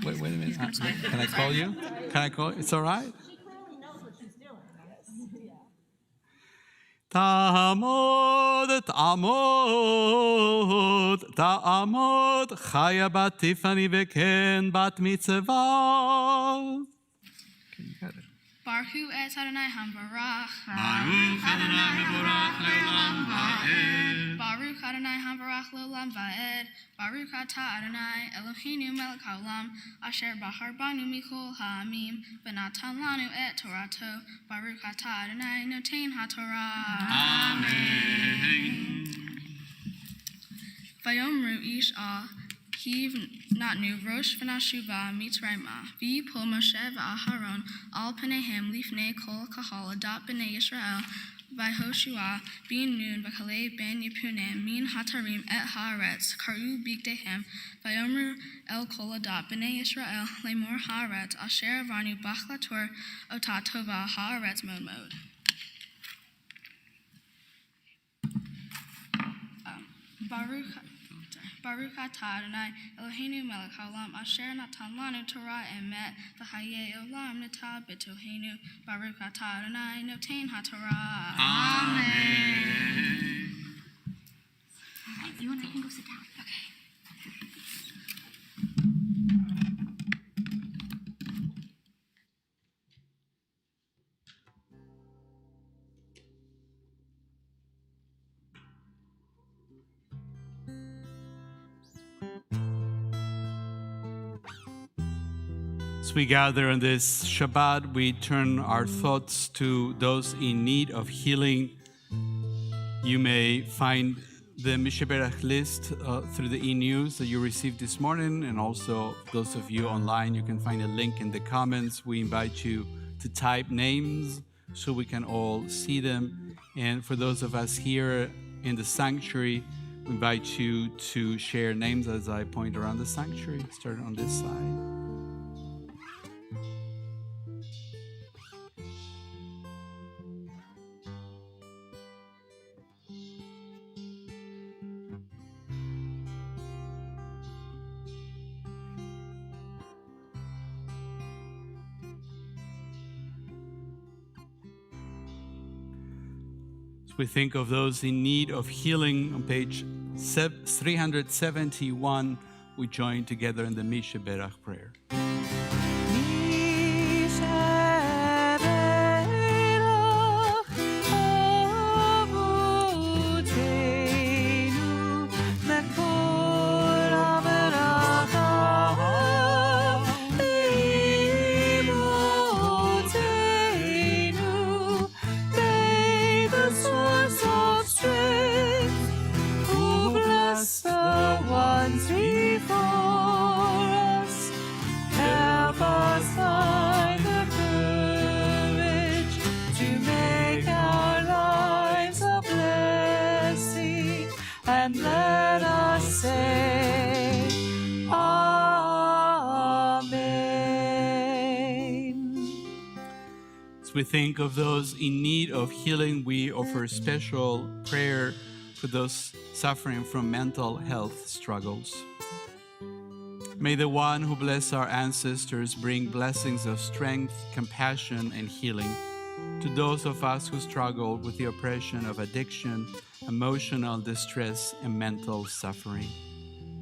Wait a minute. Can I call you? Can I call you? It's all right? Ta'amod, Chaya bat Tiffany v'ken bat Mitzvah. Baruch es Adonai Hamvarach. Baruch Adonai Mevorach le'olam va'ed. Baruch Adonai Hamvarach le'olam va'ed. Baruch atah Adonai Eloheinu melech haolam, asher bahar banu michol ha'amim, v'natan lanu et Torato. Baruch atah Adonai noten haTorah. Amen. Vayomru ish al Hiv natnu rosh v'nashuva mitzrayma v'yipol Moshe v'Aharon al panehem lifnei kol kahal adat b'nei Yisrael v'hoshua bin nun v'kalei ben Yepunem min hatarim et haaretz karu bigdehem v'yomru el kol adat b'nei Yisrael lemor haaretz asher avanu bachlator otat tova haaretz mod. Baruch atah Adonai Eloheinu melech haolam asher natan lanu Torah emet v'haye olam nata b'tohenu. Baruch atah Adonai noten haTorah. Amen. You and I can go sit down. Okay. As we gather on this Shabbat, we turn our thoughts to those in need of healing. You may find the Misheberach list through the e-news that you received this morning, and also those of you online, you can find a link in the comments. We invite you to type names so we can all see them. And for those of us here in the sanctuary, we invite you to share names as I point around the sanctuary, starting on this side. We think of those in need of healing. On page 371, we join together in the Misheberach prayer. And let us say, Amen. As we think of those in need of healing, we offer special prayer for those suffering from mental health struggles. May the one who blessed our ancestors bring blessings of strength, compassion, and healing to those of us who struggle with the oppression of addiction, emotional distress, and mental suffering.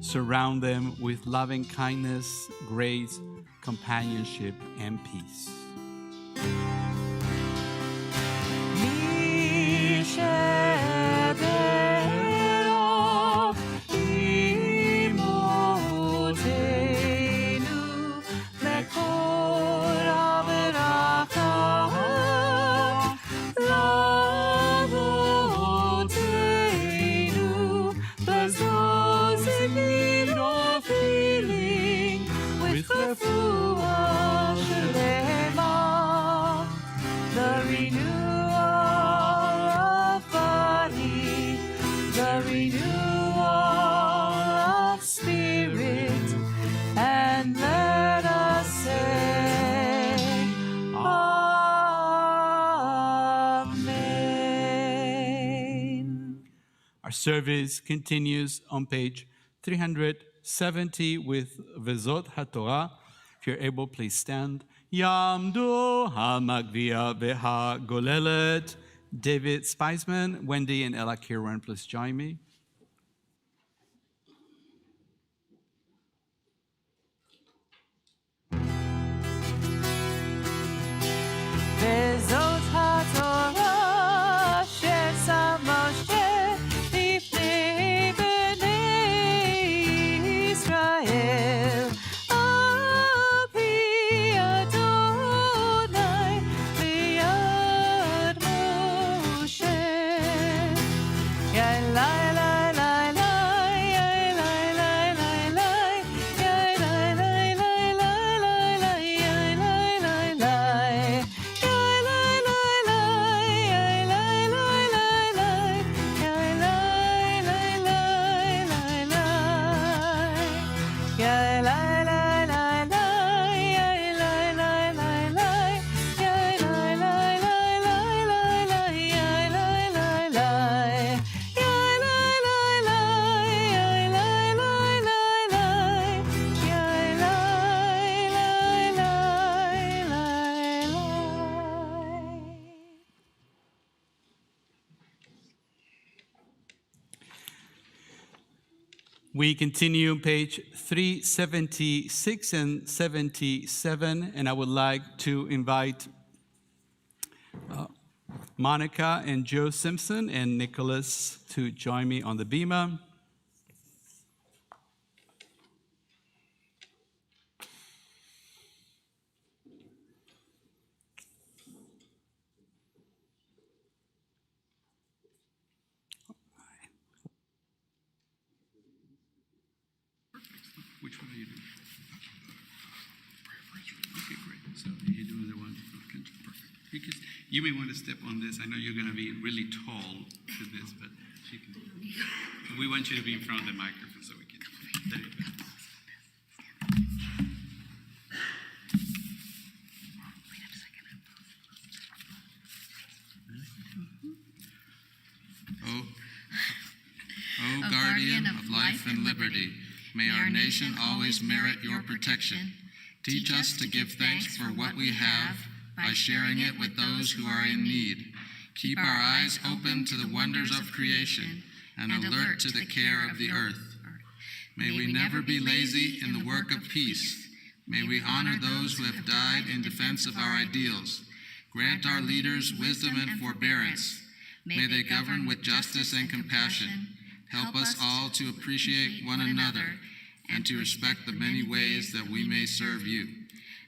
Surround them with loving kindness, grace, companionship, and peace. Refuah Shelema you all of spirit, and let us say, Amen. Our service continues on page 370 with Vezot HaTorah. If you're able, please stand. Yamdu HaMagvia VeHaGolelet. David Spiceman, Wendy, and Ella Kirwan, please join me. Vezot HaTorah she'etzah Moshe lifnei bnei Yisrael. Al pi Adonai liyad Moshe. Yai lai lai lai lai, yai lai lai lai lai, yai lai lai lai lai lai lai, yai lai lai lai. Yai lai lai lai, yai lai lai lai lai, yai lai lai lai lai lai. Yai lai lai lai lai, yai lai lai lai lai, yai lai lai lai lai lai lai, yai lai lai lai. Yai lai lai lai, yai lai lai lai lai, yai lai lai lai lai. We continue page 376 and 77, and I would like to invite Monica and Joe Simpson and Nicholas to join me on the bima. Which one are you doing? Okay, great. So you're doing the one. Okay, perfect. You may want to step on this. I know you're going to be really tall to this, but she can. We want you to be in front of the microphone so we can. There you go. O guardian of life and liberty, may our nation always merit your protection. Teach us to give thanks for what we have by sharing it with those who are in need. Keep our eyes open to the wonders of creation and alert to the care of the earth. May we never be lazy in the work of peace. May we honor those who have died in defense of our ideals. Grant our leaders wisdom and forbearance. May they govern with justice and compassion. Help us all to appreciate one another and to respect the many ways that we may serve you.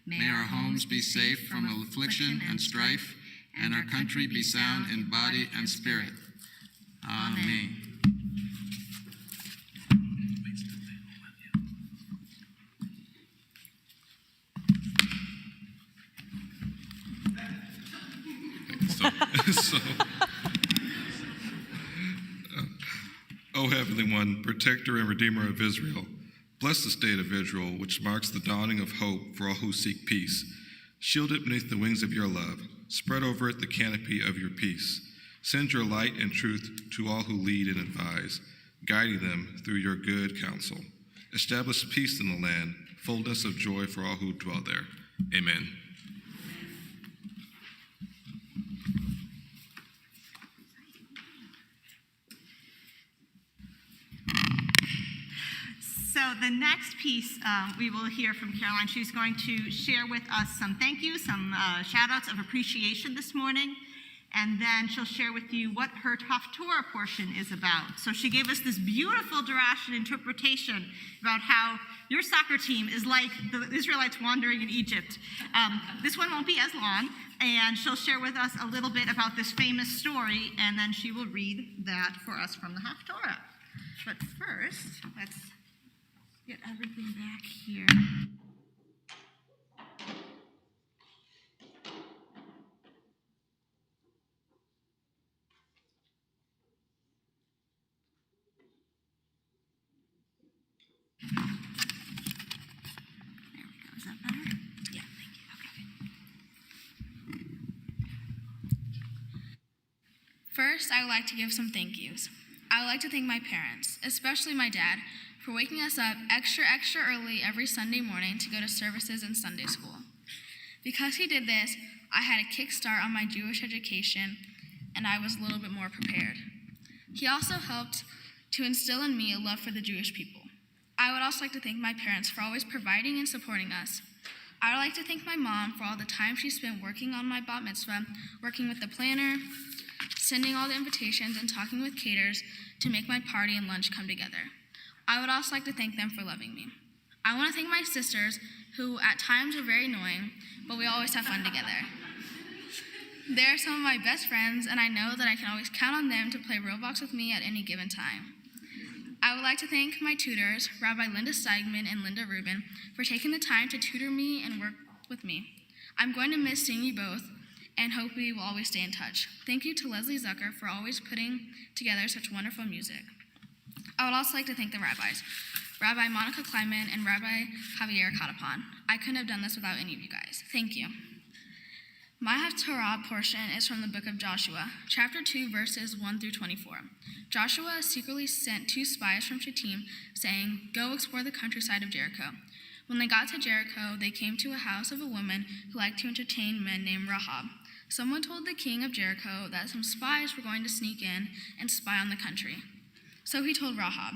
May our homes be safe from affliction and strife, and our country be sound in body and spirit. Amen. O Heavenly One, protector and redeemer of Israel, bless the state of Israel, which marks the dawning of hope for all who seek peace. Shield it beneath the wings of your love. Spread over it the canopy of your peace. Send your light and truth to all who lead and advise, guiding them through your good counsel. Establish peace in the land, fullness of joy for all who dwell there. Amen. So the next piece we will hear from Caroline. She's going to share with us some thank yous, some shout outs of appreciation this morning, and then she'll share with you what her Haftorah portion is about. So she gave us this beautiful Darash and interpretation about how your soccer team is like the Israelites wandering in Egypt. This one won't be as long, and she'll share with us a little bit about this famous story, and then she will read that for us from the Haftorah. But first, let's get everything back here. First, I would like to give some thank yous. I would like to thank my parents, especially my dad, for waking us up extra early every Sunday morning to go to services in Sunday school. Because he did this, I had a kickstart on my Jewish education, and I was a little bit more prepared. He also helped to instill in me a love for the Jewish people. I would also like to thank my parents for always providing and supporting us. I would like to thank my mom for all the time she spent working on my Bat Mitzvah, working with the planner, sending all the invitations, and talking with caterers to make my party and lunch come together. I would also like to thank them for loving me. I want to thank my sisters, who at times are very annoying, but we always have fun together. They are some of my best friends, and I know that I can always count on them to play Roblox with me at any given time. I would like to thank my tutors, Rabbi Linda Steigman and Linda Rubin, for taking the time to tutor me and work with me. I'm going to miss seeing you both, and hope we will always stay in touch. Thank you to Leslie Zucker for always putting together such wonderful music. I would also like to thank the rabbis, Rabbi Monica Kleiman and Rabbi Javier Catapan. I couldn't have done this without any of you guys. Thank you. My Haftarah portion is from the book of Joshua, chapter 2, verses 1 through 24. Joshua secretly sent 2 spies from Shittim, saying, "Go explore the countryside of Jericho." When they got to Jericho, they came to a house of a woman who liked to entertain men named Rahab. Someone told the king of Jericho that some spies were going to sneak in and spy on the country. So he told Rahab.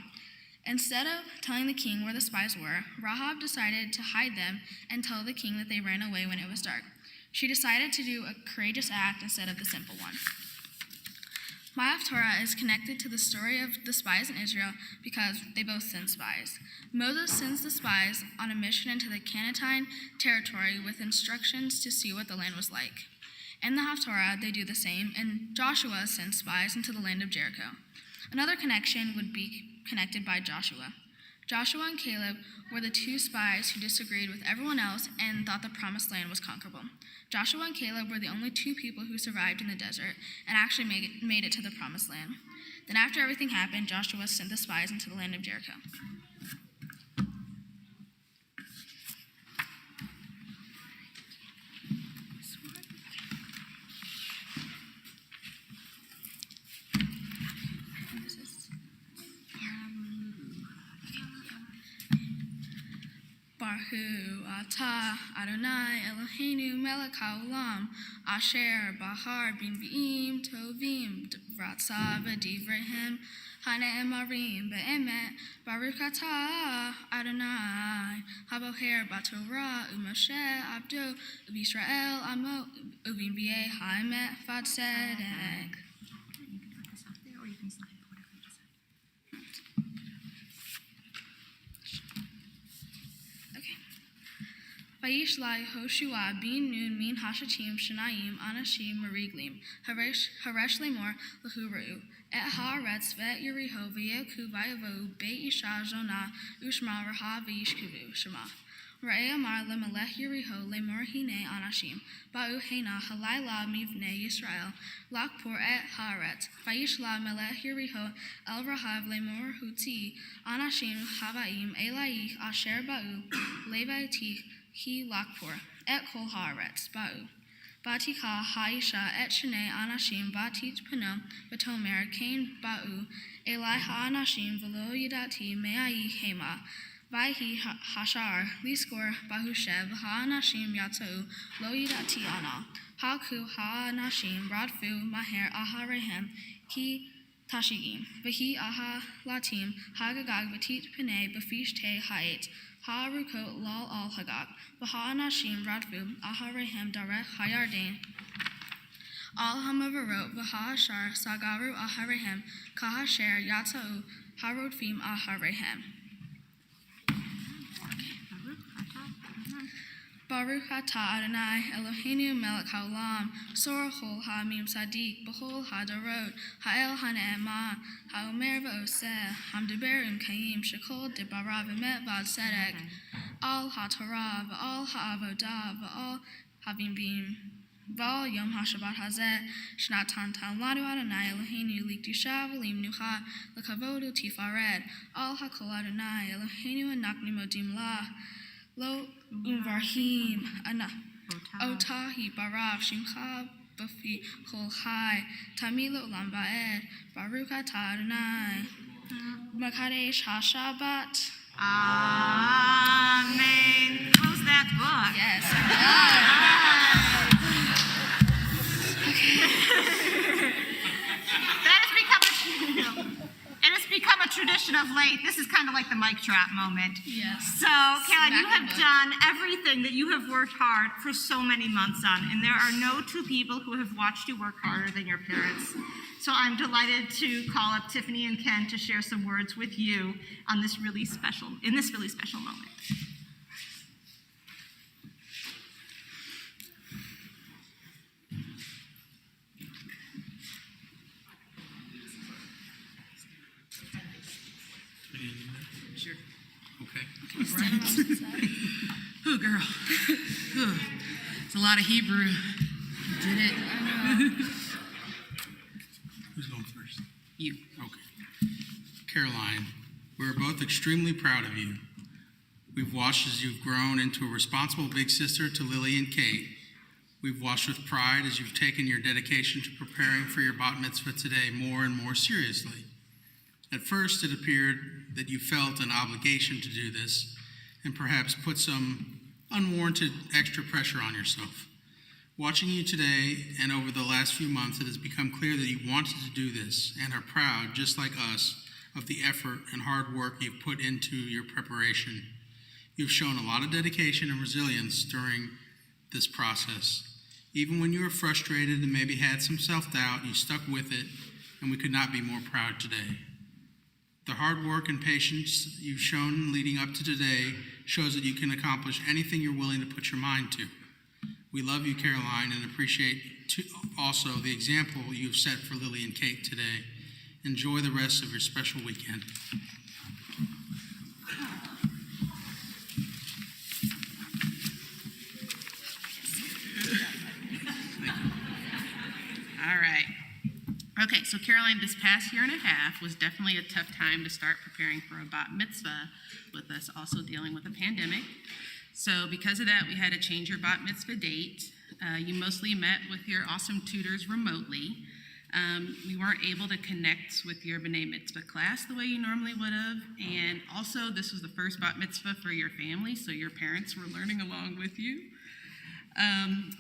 Instead of telling the king where the spies were, Rahab decided to hide them and tell the king that they ran away when it was dark. She decided to do a courageous act instead of the simple one. My Haftarah is connected to the story of the spies in Israel because they both sent spies. Moses sends the spies on a mission into the Canaanite territory with instructions to see what the land was like. In the Haftarah, they do the same, and Joshua sends spies into the land of Jericho. Another connection would be connected by Joshua. Joshua and Caleb were the 2 spies who disagreed with everyone else and thought the promised land was conquerable. Joshua and Caleb were the only 2 people who survived in the desert and actually made it to the promised land. Then after everything happened, Joshua sent the spies into the land of Jericho. Baruch atah Adonai Eloheinu melech haolam asher bahar b'nvi'im tovim v'ratza v'divrehem hane'emarim be'emet. Baruch atah Adonai haboher b'torah u'Moshe abdo u'Yisrael amo u'v'nbi'eh ha'emet v'tzedek. Vayishlai Hoshua bin Nun min Hashatim Shanayim Anashim Mariglim Haresh Lemor Lahuru Et Haaretz Vet Yeriho Vayeku Vayavo Beit Isha Jonah Ushma Raha Vayishkuvu Shema Ra'e Amar Lemelech Yeriho Lemor Hine Anashim Ba'u Hena Halayla Mivne Yisrael Lakpor Et Haaretz Vayishla Melech Yeriho El Rahav Lemor Huti Anashim Havaim Elaich Asher Ba'u Levaitich He lakpor et kol haaretz ba'u. Batika ha'isha et shnei anashim batit pano b'tomer kain ba'u elai ha'anashim v'lo yidati me'ai hema vayhi hashar liskor bahushev ha'anashim yatzau lo yidati ana haku ha'anashim radfu maher aharehem ki tashigim v'hi aha latim hagagag v'tit pene b'fish te ha'et Ha'arukot lal al hagag, v'ha'anashim radvu aharehem darech hayardain. Al hamavarot v'ha'ashar sagaru aharehem kahasher yatzau harodfim aharehem. Baruch atah Adonai Eloheinu melech haolam sor chol ha'amim sadik b'chol ha'darot ha'el ha'ne'ema ha'omer v'oseh hamdeberim kayim shekol debara v'met v'ad tzedek al ha'torah v'al ha'avodah v'al havimbim v'al yom ha'shabbat hazeh shnatan lanu Adonai Eloheinu likdusha v'limnucha l'kavod u'tifaret al ha'kol Adonai Eloheinu anaknu modim lah Lo umvarhim ana otahi barav shimcha Tofi Hol Hai Tamilo Lambaed Baruch Atah Adonai Makadesh HaShabbat. Amen. Close that book. Yes. It has become a tradition of late. This is kind of like the mic drop moment. Yes. So, Caroline, you Smack have the book. done everything that you have worked hard for so many months on, and there are no two people who have watched you work harder than your parents. So I'm delighted to call up Tiffany and Ken to share some words with you on this really special moment. Sure. Okay. Oh, girl. Oh, it's a lot of Hebrew. Did it? Who's going first? You. Okay. Caroline, we're both extremely proud of you. We've watched as you've grown into a responsible big sister to Lily and Kate. We've watched with pride as you've taken your dedication to preparing for your bat mitzvah today more and more seriously. At first, it appeared that you felt an obligation to do this and perhaps put some unwarranted extra pressure on yourself. Watching you today and over the last few months, it has become clear that you wanted to do this and are proud, just like us, of the effort and hard work you've put into your preparation. You've shown a lot of dedication and resilience during this process. Even when you were frustrated and maybe had some self-doubt, you stuck with it, and we could not be more proud today. The hard work and patience you've shown leading up to today shows that you can accomplish anything you're willing to put your mind to. We love you, Caroline, and appreciate also the example you've set for Lily and Kate today. Enjoy the rest of your special weekend. All right. Okay, so Caroline, this past year and a half was definitely a tough time to start preparing for a bat mitzvah, with us also dealing with a pandemic. So because of that, we had to change your bat mitzvah date. You mostly met with your awesome tutors remotely. We weren't able to connect with your B'nai Mitzvah class the way you normally would have. And also, this was the first bat mitzvah for your family, so your parents were learning along with you.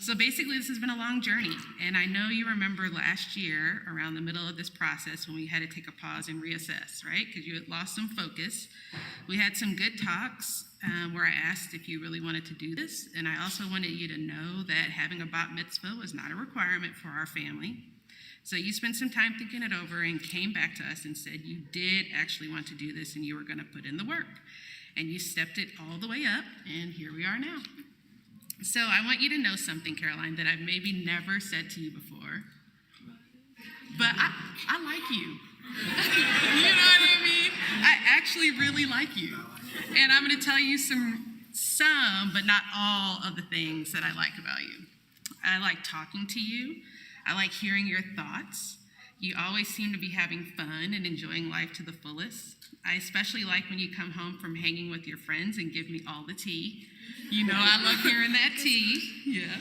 So basically, this has been a long journey. And I know you remember last year, around the middle of this process, when we had to take a pause and reassess, right? Because you had lost some focus. We had some good talks where I asked if you really wanted to do this. And I also wanted you to know that having a bat mitzvah was not a requirement for our family. So you spent some time thinking it over and came back to us and said you did actually want to do this and you were going to put in the work. And you stepped it all the way up, and here we are now. So I want you to know something, Caroline, that I've maybe never said to you before. But I like you. You know what I mean? I actually really like you. And I'm going to tell you some, but not all of the things that I like about you. I like talking to you. I like hearing your thoughts. You always seem to be having fun and enjoying life to the fullest. I especially like when you come home from hanging with your friends and give me all the tea. You know, I love hearing that tea. Yeah.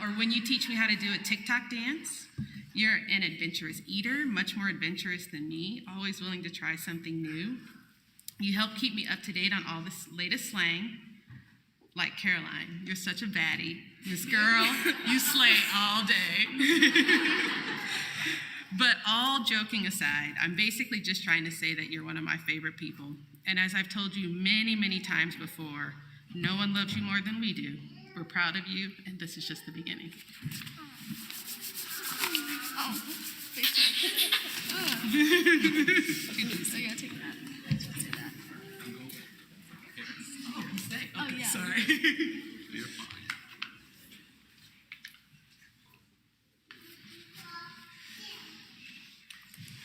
Or when you teach me how to do a TikTok dance. You're an adventurous eater, much more adventurous than me, always willing to try something new. You help keep me up to date on all this latest slang. Like Caroline, you're such a baddie. This girl, you slay all day. But all joking aside, I'm basically just trying to say that you're one of my favorite people. And as I've told you many, many times before, no one loves you more than we do. We're proud of you, and this is just the beginning. Oh, face I gotta take that. I just want to say that. Oh, yeah. Sorry. You're fine.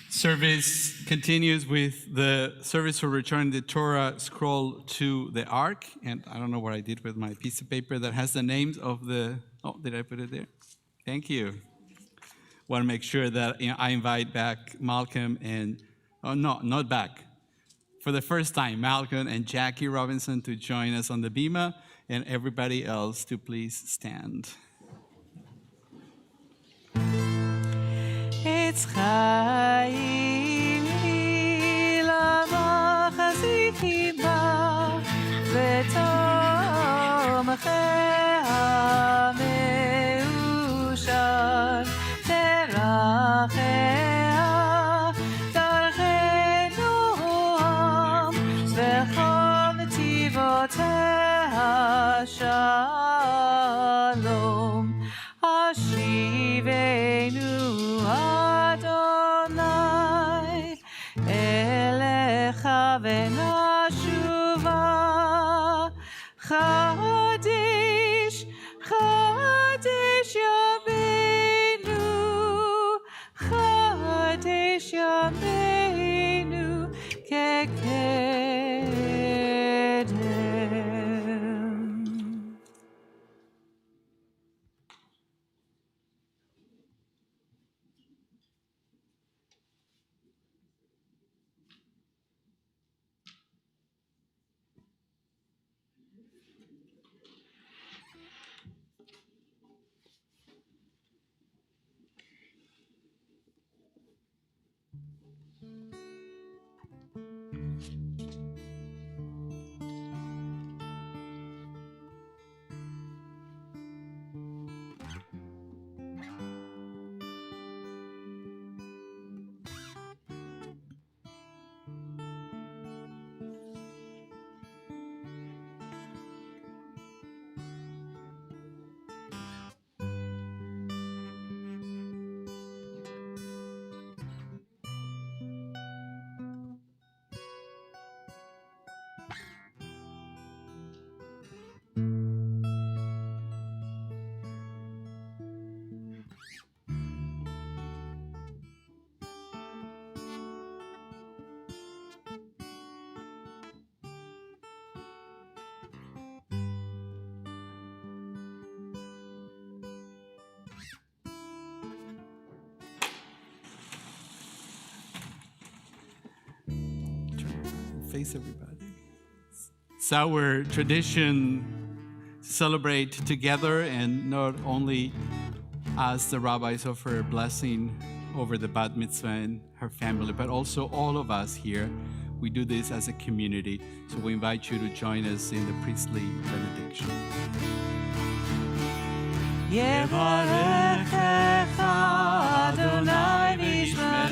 Service continues with the service for returning the Torah scroll to the Ark. And I don't know what I did with my piece of paper that has the names of the, oh, did I put it there? Thank you. Want to make sure that I invite back Malcolm and, oh no, not back. For the first time, Malcolm and Jackie Robinson to join us on the bima, and everybody else to please stand. עץ חיים היא למחזיק עמה ותומכיה מאושר דרכיה דרכי נועם וכל נתיבותיה שלום השיבנו אדוני אליך ונשובה חדש חדש ימינו חדש ימינו כקדם. Face everybody. It's our tradition to celebrate together, and not only as the rabbis offer a blessing over the Bat Mitzvah and her family, but also all of us here. We do this as a community, so we invite you to join us in the priestly benediction. יברכך אדוני וישמרך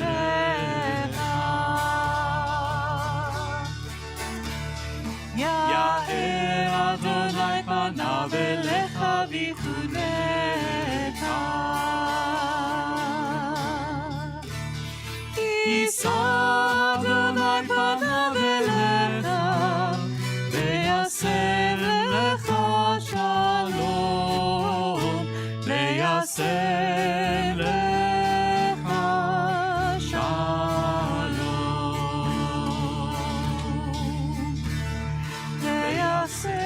יאר אדוני פניו אליך ויחונך יישא אדוני פניו אליך ויעשה לך שלום ויעשה לך שלום ויעשה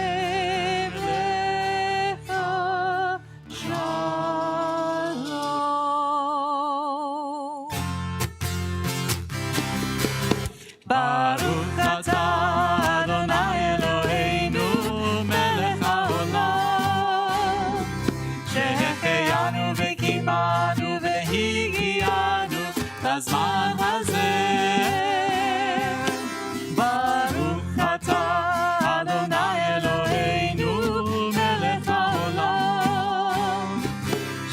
לך שלום. ברוך אתה אדוני אלוהינו מלך העולם שהחיינו וקיימנו והגיענו לזמן הזה. ברוך אתה אדוני אלוהינו מלך העולם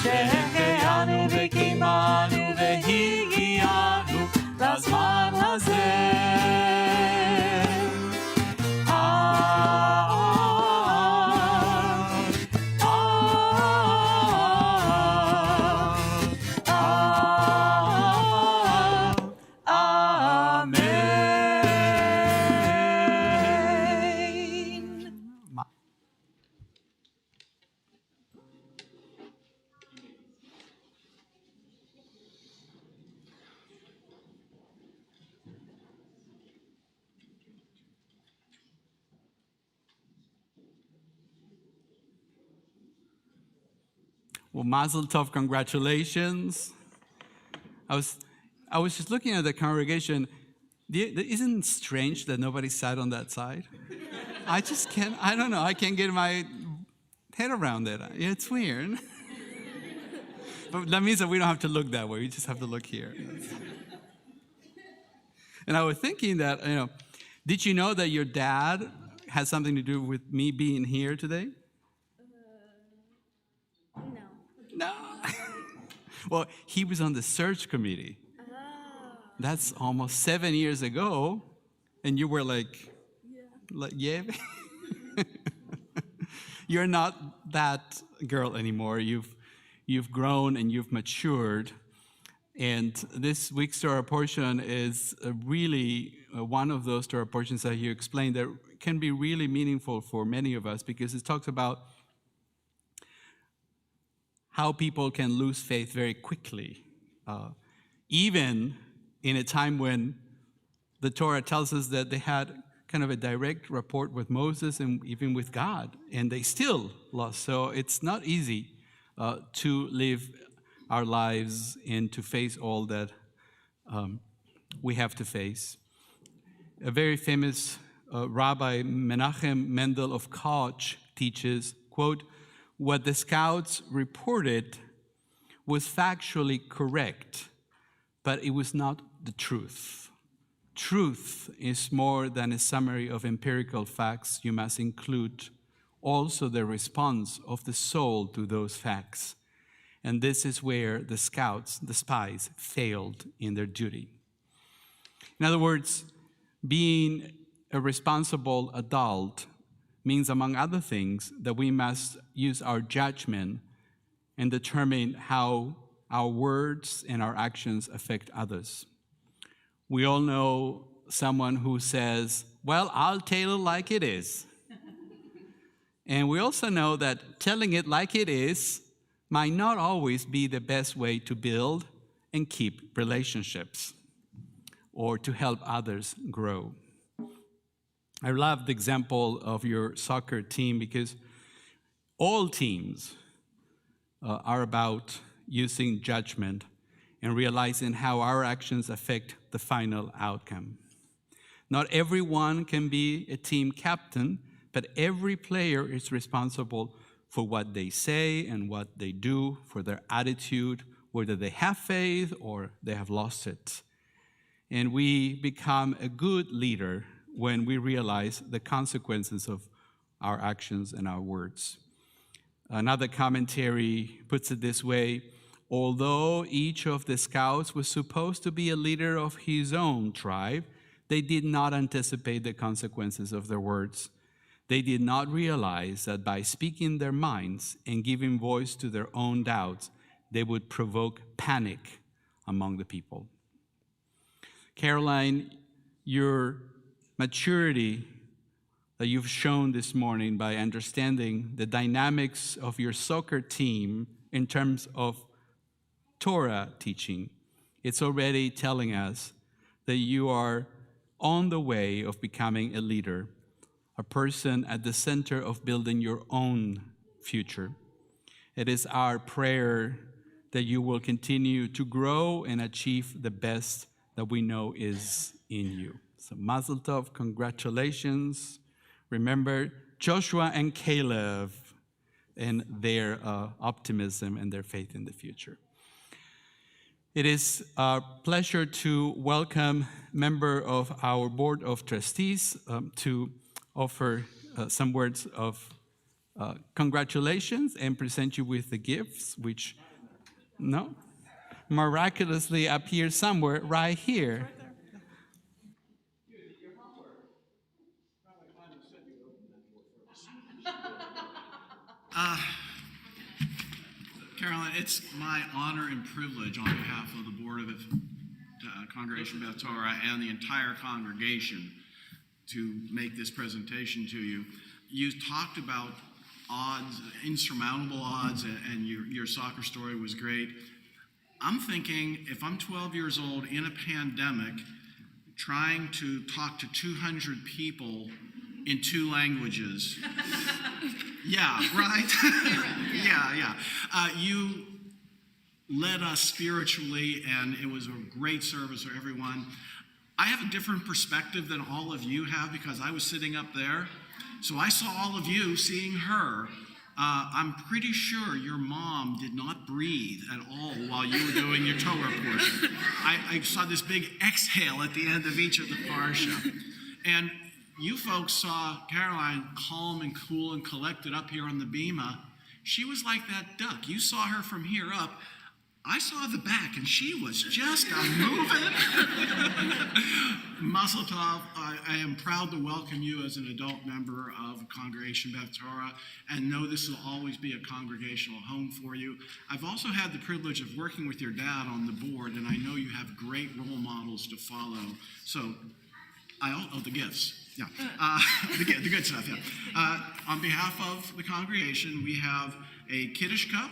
שהחיינו וקיימנו והגיענו לזמן הזה. Well, Mazel Tov, congratulations. I was just looking at the congregation. Isn't it strange that nobody sat on that side? I just can't, I don't know, I can't get my head around it. It's weird. But that means that we don't have to look that way. We just have to look here. And I was thinking that, did you know that your dad has something to do with me being here today? No. No. Well, he was on the search committee. That's almost 7 years ago. And you were like, yeah. You're not that girl anymore. You've grown and you've matured. And this week's Torah portion is really one of those Torah portions that you explained that can be really meaningful for many of us, because it talks about how people can lose faith very quickly, even in a time when the Torah tells us that they had kind of a direct rapport with Moses and even with God, and they still lost. So it's not easy to live our lives and to face all that we have to face. A very famous Rabbi Menachem Mendel of Koch teaches, quote, "What the scouts reported was factually correct, but it was not the truth. Truth is more than a summary of empirical facts. You must include also the response of the soul to those facts. And this is where the scouts, the spies, failed in their duty." In other words, being a responsible adult means, among other things, that we must use our judgment and determine how our words and our actions affect others. We all know someone who says, "Well, I'll tell it like it is." And we also know that telling it like it is might not always be the best way to build and keep relationships or to help others grow. I love the example of your soccer team, because all teams are about using judgment and realizing how our actions affect the final outcome. Not everyone can be a team captain, but every player is responsible for what they say and what they do, for their attitude, whether they have faith or they have lost it. And we become a good leader when we realize the consequences of our actions and our words. Another commentary puts it this way: although each of the scouts was supposed to be a leader of his own tribe, they did not anticipate the consequences of their words. They did not realize that by speaking their minds and giving voice to their own doubts, they would provoke panic among the people. Caroline, your maturity that you've shown this morning by understanding the dynamics of your soccer team in terms of Torah teaching, it's already telling us that you are on the way of becoming a leader, a person at the center of building your own future. It is our prayer that you will continue to grow and achieve the best that we know is in you. So Mazel Tov, congratulations. Remember Joshua and Caleb and their optimism and their faith in the future. It is a pleasure to welcome a member of our Board of Trustees to offer some words of congratulations and present you with the gifts, which miraculously appear somewhere right here. Caroline, it's my honor and privilege on behalf of the Board of Congregation Beth Torah and the entire congregation to make this presentation to you. You talked about odds, insurmountable odds, and your soccer story was great. I'm thinking, if I'm 12 years old in a pandemic, trying to talk to 200 people in 2 languages. Yeah, right? Yeah. You led us spiritually, and it was a great service for everyone. I have a different perspective than all of you have because I was sitting up there. So I saw all of you seeing her, I'm pretty sure your mom did not breathe at all while you were doing your Torah portion. I saw this big exhale at the end of each of the parsha. And you folks saw Caroline calm and cool and collected up here on the bima. She was like that duck. You saw her from here up. I saw the back, and she was just moving. Mazel tov. I am proud to welcome you as an adult member of Congregation Beth Torah, and know this will always be a congregational home for you. I've also had the privilege of working with your dad on the board, and I know you have great role models to follow. So, the gifts. Yeah, the good stuff, yeah. On behalf of the congregation, we have a Kiddush cup,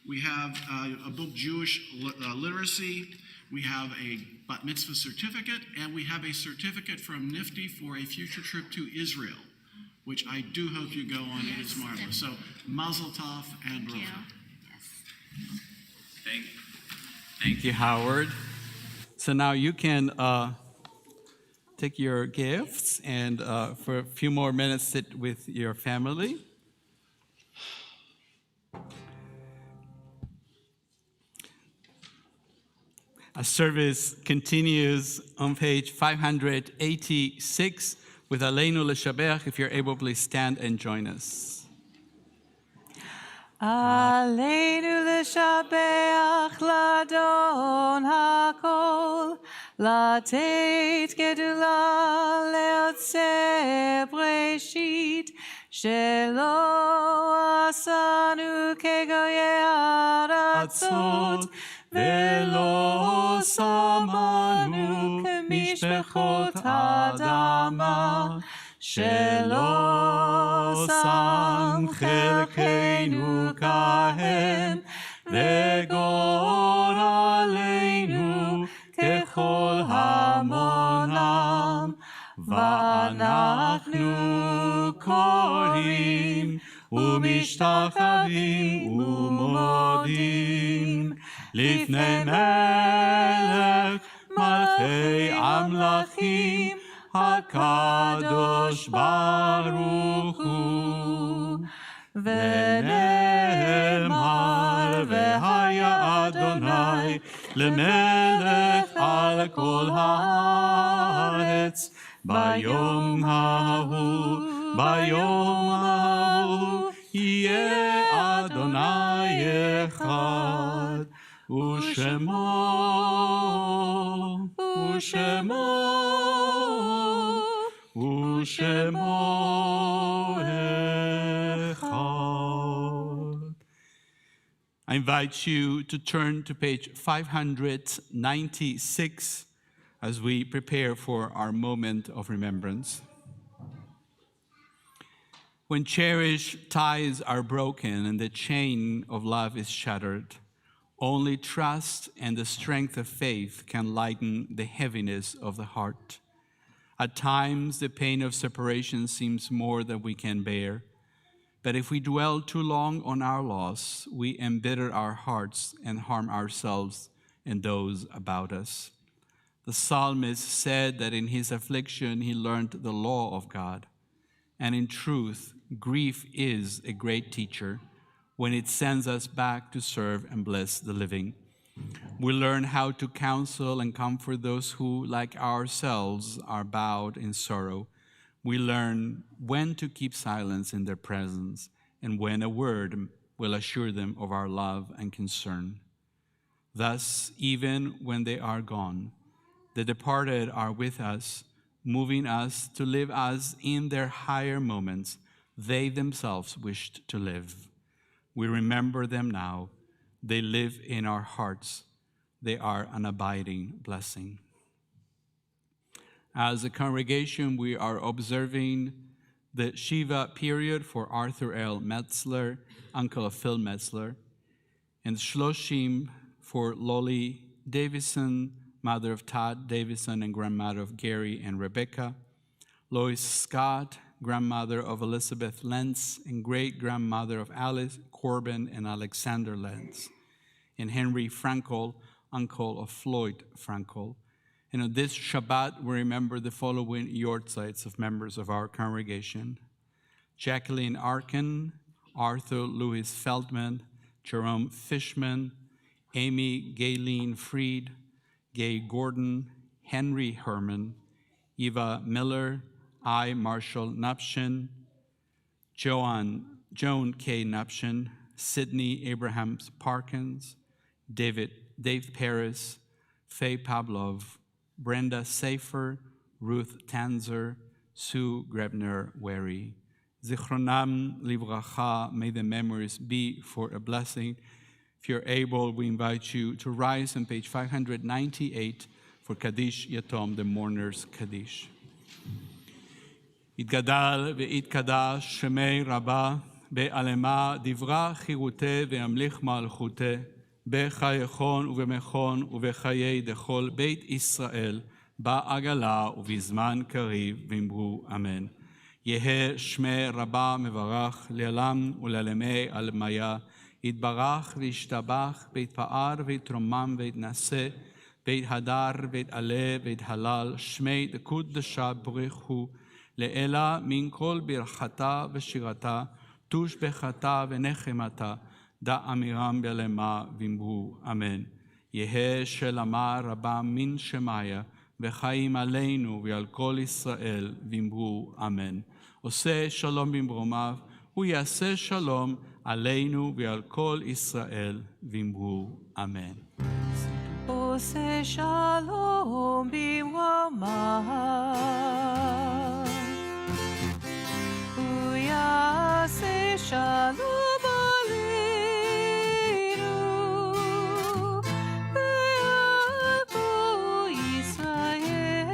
we have a book, Jewish Literacy, we have a Bat Mitzvah certificate, and we have a certificate from NIFTY for a future trip to Israel, which I do hope you go on. Yes, it is marvelous. So, Mazel Tov and Bracha. Thank you, Howard. So now you can take your gifts and for a few more minutes sit with your family. Our service continues on page 586 with Aleinu L'Shabech. If you're able, please stand and join us. Aleinu l'shabeach l'Adon hakol, לתת גדולה ליוצא בראשית, שלא עשנו כגויי הארצות, ולא שמנו כמשפחות האדמה, שלא שם חלקנו כהם, וגורלנו ככל המונם, ואנחנו קוראים ומשתחווים ומודים לפני מלך מלכי המלכים הקדוש ברוך הוא. ונאמר והיה אדוני למלך על כל הארץ ביום ההוא יהיה אדוני אחד ושמו אחד. I invite you to turn to page 596 as we prepare for our moment of remembrance. When cherished ties are broken and the chain of love is shattered, only trust and the strength of faith can lighten the heaviness of the heart. At times, the pain of separation seems more than we can bear. But if we dwell too long on our loss, we embitter our hearts and harm ourselves and those about us. The psalmist said that in his affliction he learned the law of God. And in truth, grief is a great teacher when it sends us back to serve and bless the living. We learn how to counsel and comfort those who, like ourselves, are bowed in sorrow. We learn when to keep silence in their presence and when a word will assure them of our love and concern. Thus, even when they are gone, the departed are with us, moving us to live as in their higher moments they themselves wished to live. We remember them now. They live in our hearts. They are an abiding blessing. As a congregation, we are observing the Shiva period for Arthur L. Metzler, uncle of Phil Metzler, and Shloshim for Lolly Davison, mother of Todd Davison and grandmother of Gary and Rebecca, Lois Scott, grandmother of Elizabeth Lentz and great-grandmother of Alice Corbin and Alexander Lentz, and Henry Frankel, uncle of Floyd Frankel. And on this Shabbat, we remember the following yortzites of members of our congregation: Jacqueline Arkin, Arthur Louis Feldman, Jerome Fishman, Amy Gayleen Freed, Gay Gordon, Henry Herman, Eva Miller, I. Marshall Nupshin, Joan K. Nupshin, Sidney Abrahams Parkins, Dave Paris, Faye Pavlov, Brenda Safer, Ruth Tanzer, Sue Grebner Wary. Zichronam livracha, may the memories be for a blessing. If you're able, we invite you to rise on page 598 for Kaddish Yatom, the mourner's Kaddish. יתגדל ויתקדש שמי רבה, בעלמה דברה חירותי וימליך מלכותי, בחייכון ובמכון ובחיי דכל בית ישראל, בעגלה ובזמן קריב, ואמרו אמן. יהא שמי רבה מברך לעולם ולעלמי עלמיה, יתברך וישתבח, ויתפאר ויתרומם ויתנשא, ויתהדר ויתעלה ויתהלל, שמי דקודשה בריך הוא, לאלה מן כל ברכתה ושירתה, תושבחתה ונחמתה, דע אמירם בלמה ואמרו אמן. יהא שלמה רבה מן שמיה, וחיים עלינו ועל כל ישראל, ואמרו אמן. עושה שלום במרומיו, הוא יעשה שלום עלינו ועל כל ישראל, ואמרו אמן. עושה שלום במרומיו, הוא יעשה שלום עלינו ועל כל ישראל, ואמרו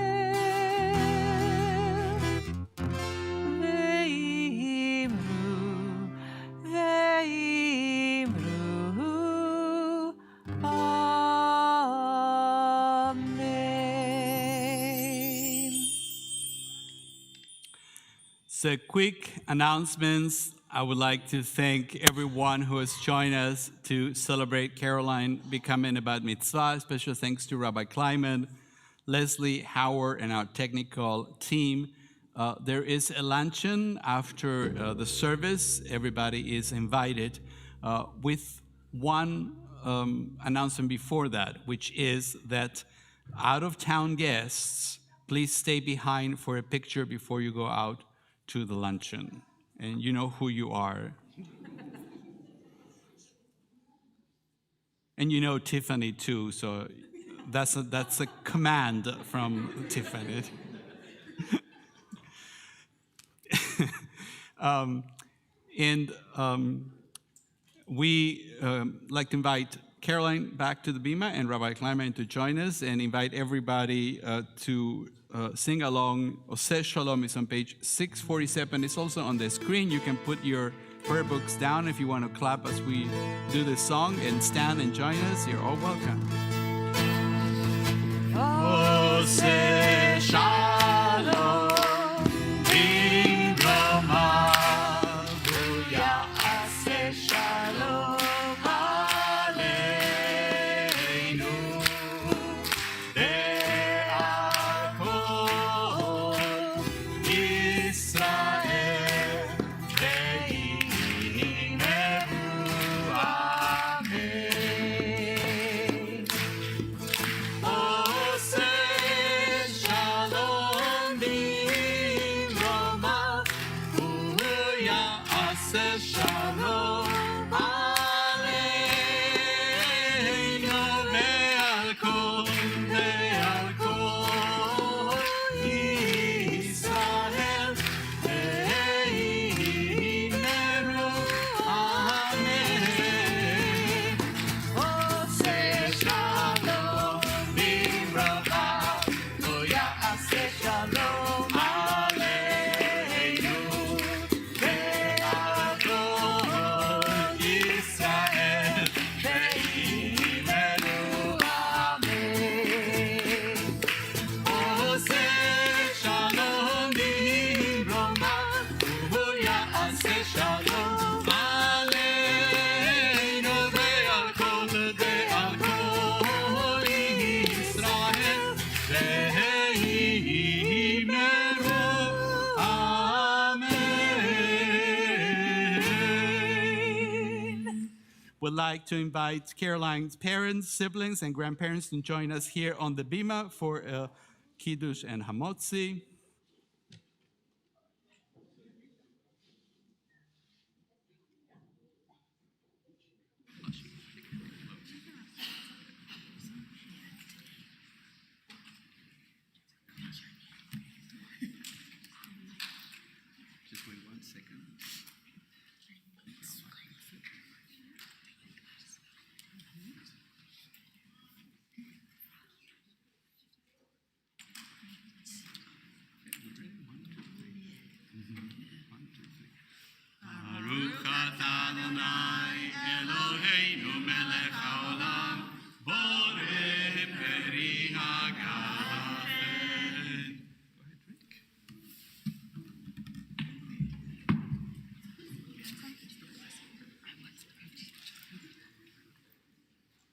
So quick announcements. I would like to thank everyone who has joined us to celebrate Caroline becoming a Bat Mitzvah. Special thanks to Rabbi Kleiman, Leslie, Howard, and our technical team. There is a luncheon after the service. Everybody is invited with one announcement before that, which is that out-of-town guests, please stay behind for a picture before you go out to the luncheon. And you know who you are. And you know Tiffany too, so that's a command from Tiffany. We like to invite Caroline back to the Bima and Rabbi Kleiman to join us, and invite everybody to sing along. Oseh Shalom is on page 647. It's also on the screen. You can put your prayer books down if you want to clap as we do this song, and stand and join us. You're all welcome. Oseh Shalom במרומיו, הוא יעשה שלום עלינו ועל כל ישראל, ואמרו אמן. עושה שלום would like to invite Caroline's parents, siblings, and grandparents to join us here on the Bima for a Kiddush and Hamotzi. Just wait 1 second. Baruch atah Adonai Eloheinu melech haolam borei peri hagafen.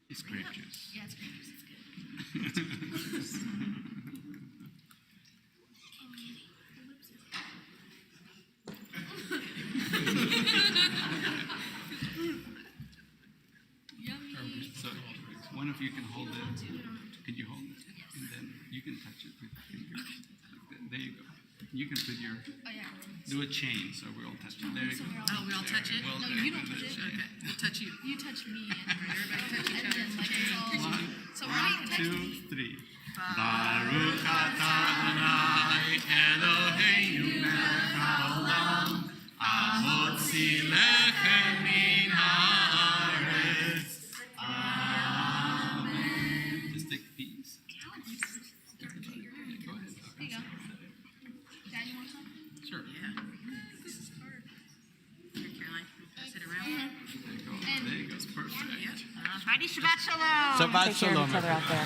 It's grape juice. Yeah, it's grape juice. It's good. So one of you can hold it. Can you hold it? And then you can touch it with your fingers. There you go. You can put your, do a chain so we all touch it. There you go. Oh, we all touch it? Well, No, there you don't touch it. Okay, we'll touch you. You touch me and Everybody touch each other. so One, two, three. Baruch atah Adonai Eloheinu melech haolam ahotzi lechem min haaretz. Amen. Just take a piece. Everybody. Go ahead. There you go. Dad, you want something? Sure. Yeah. Here, Caroline, pass it around. There you go. There you go. It's perfect. Alrighty, Shabbat Shalom. Shabbat Take care of Shalom. each other out there.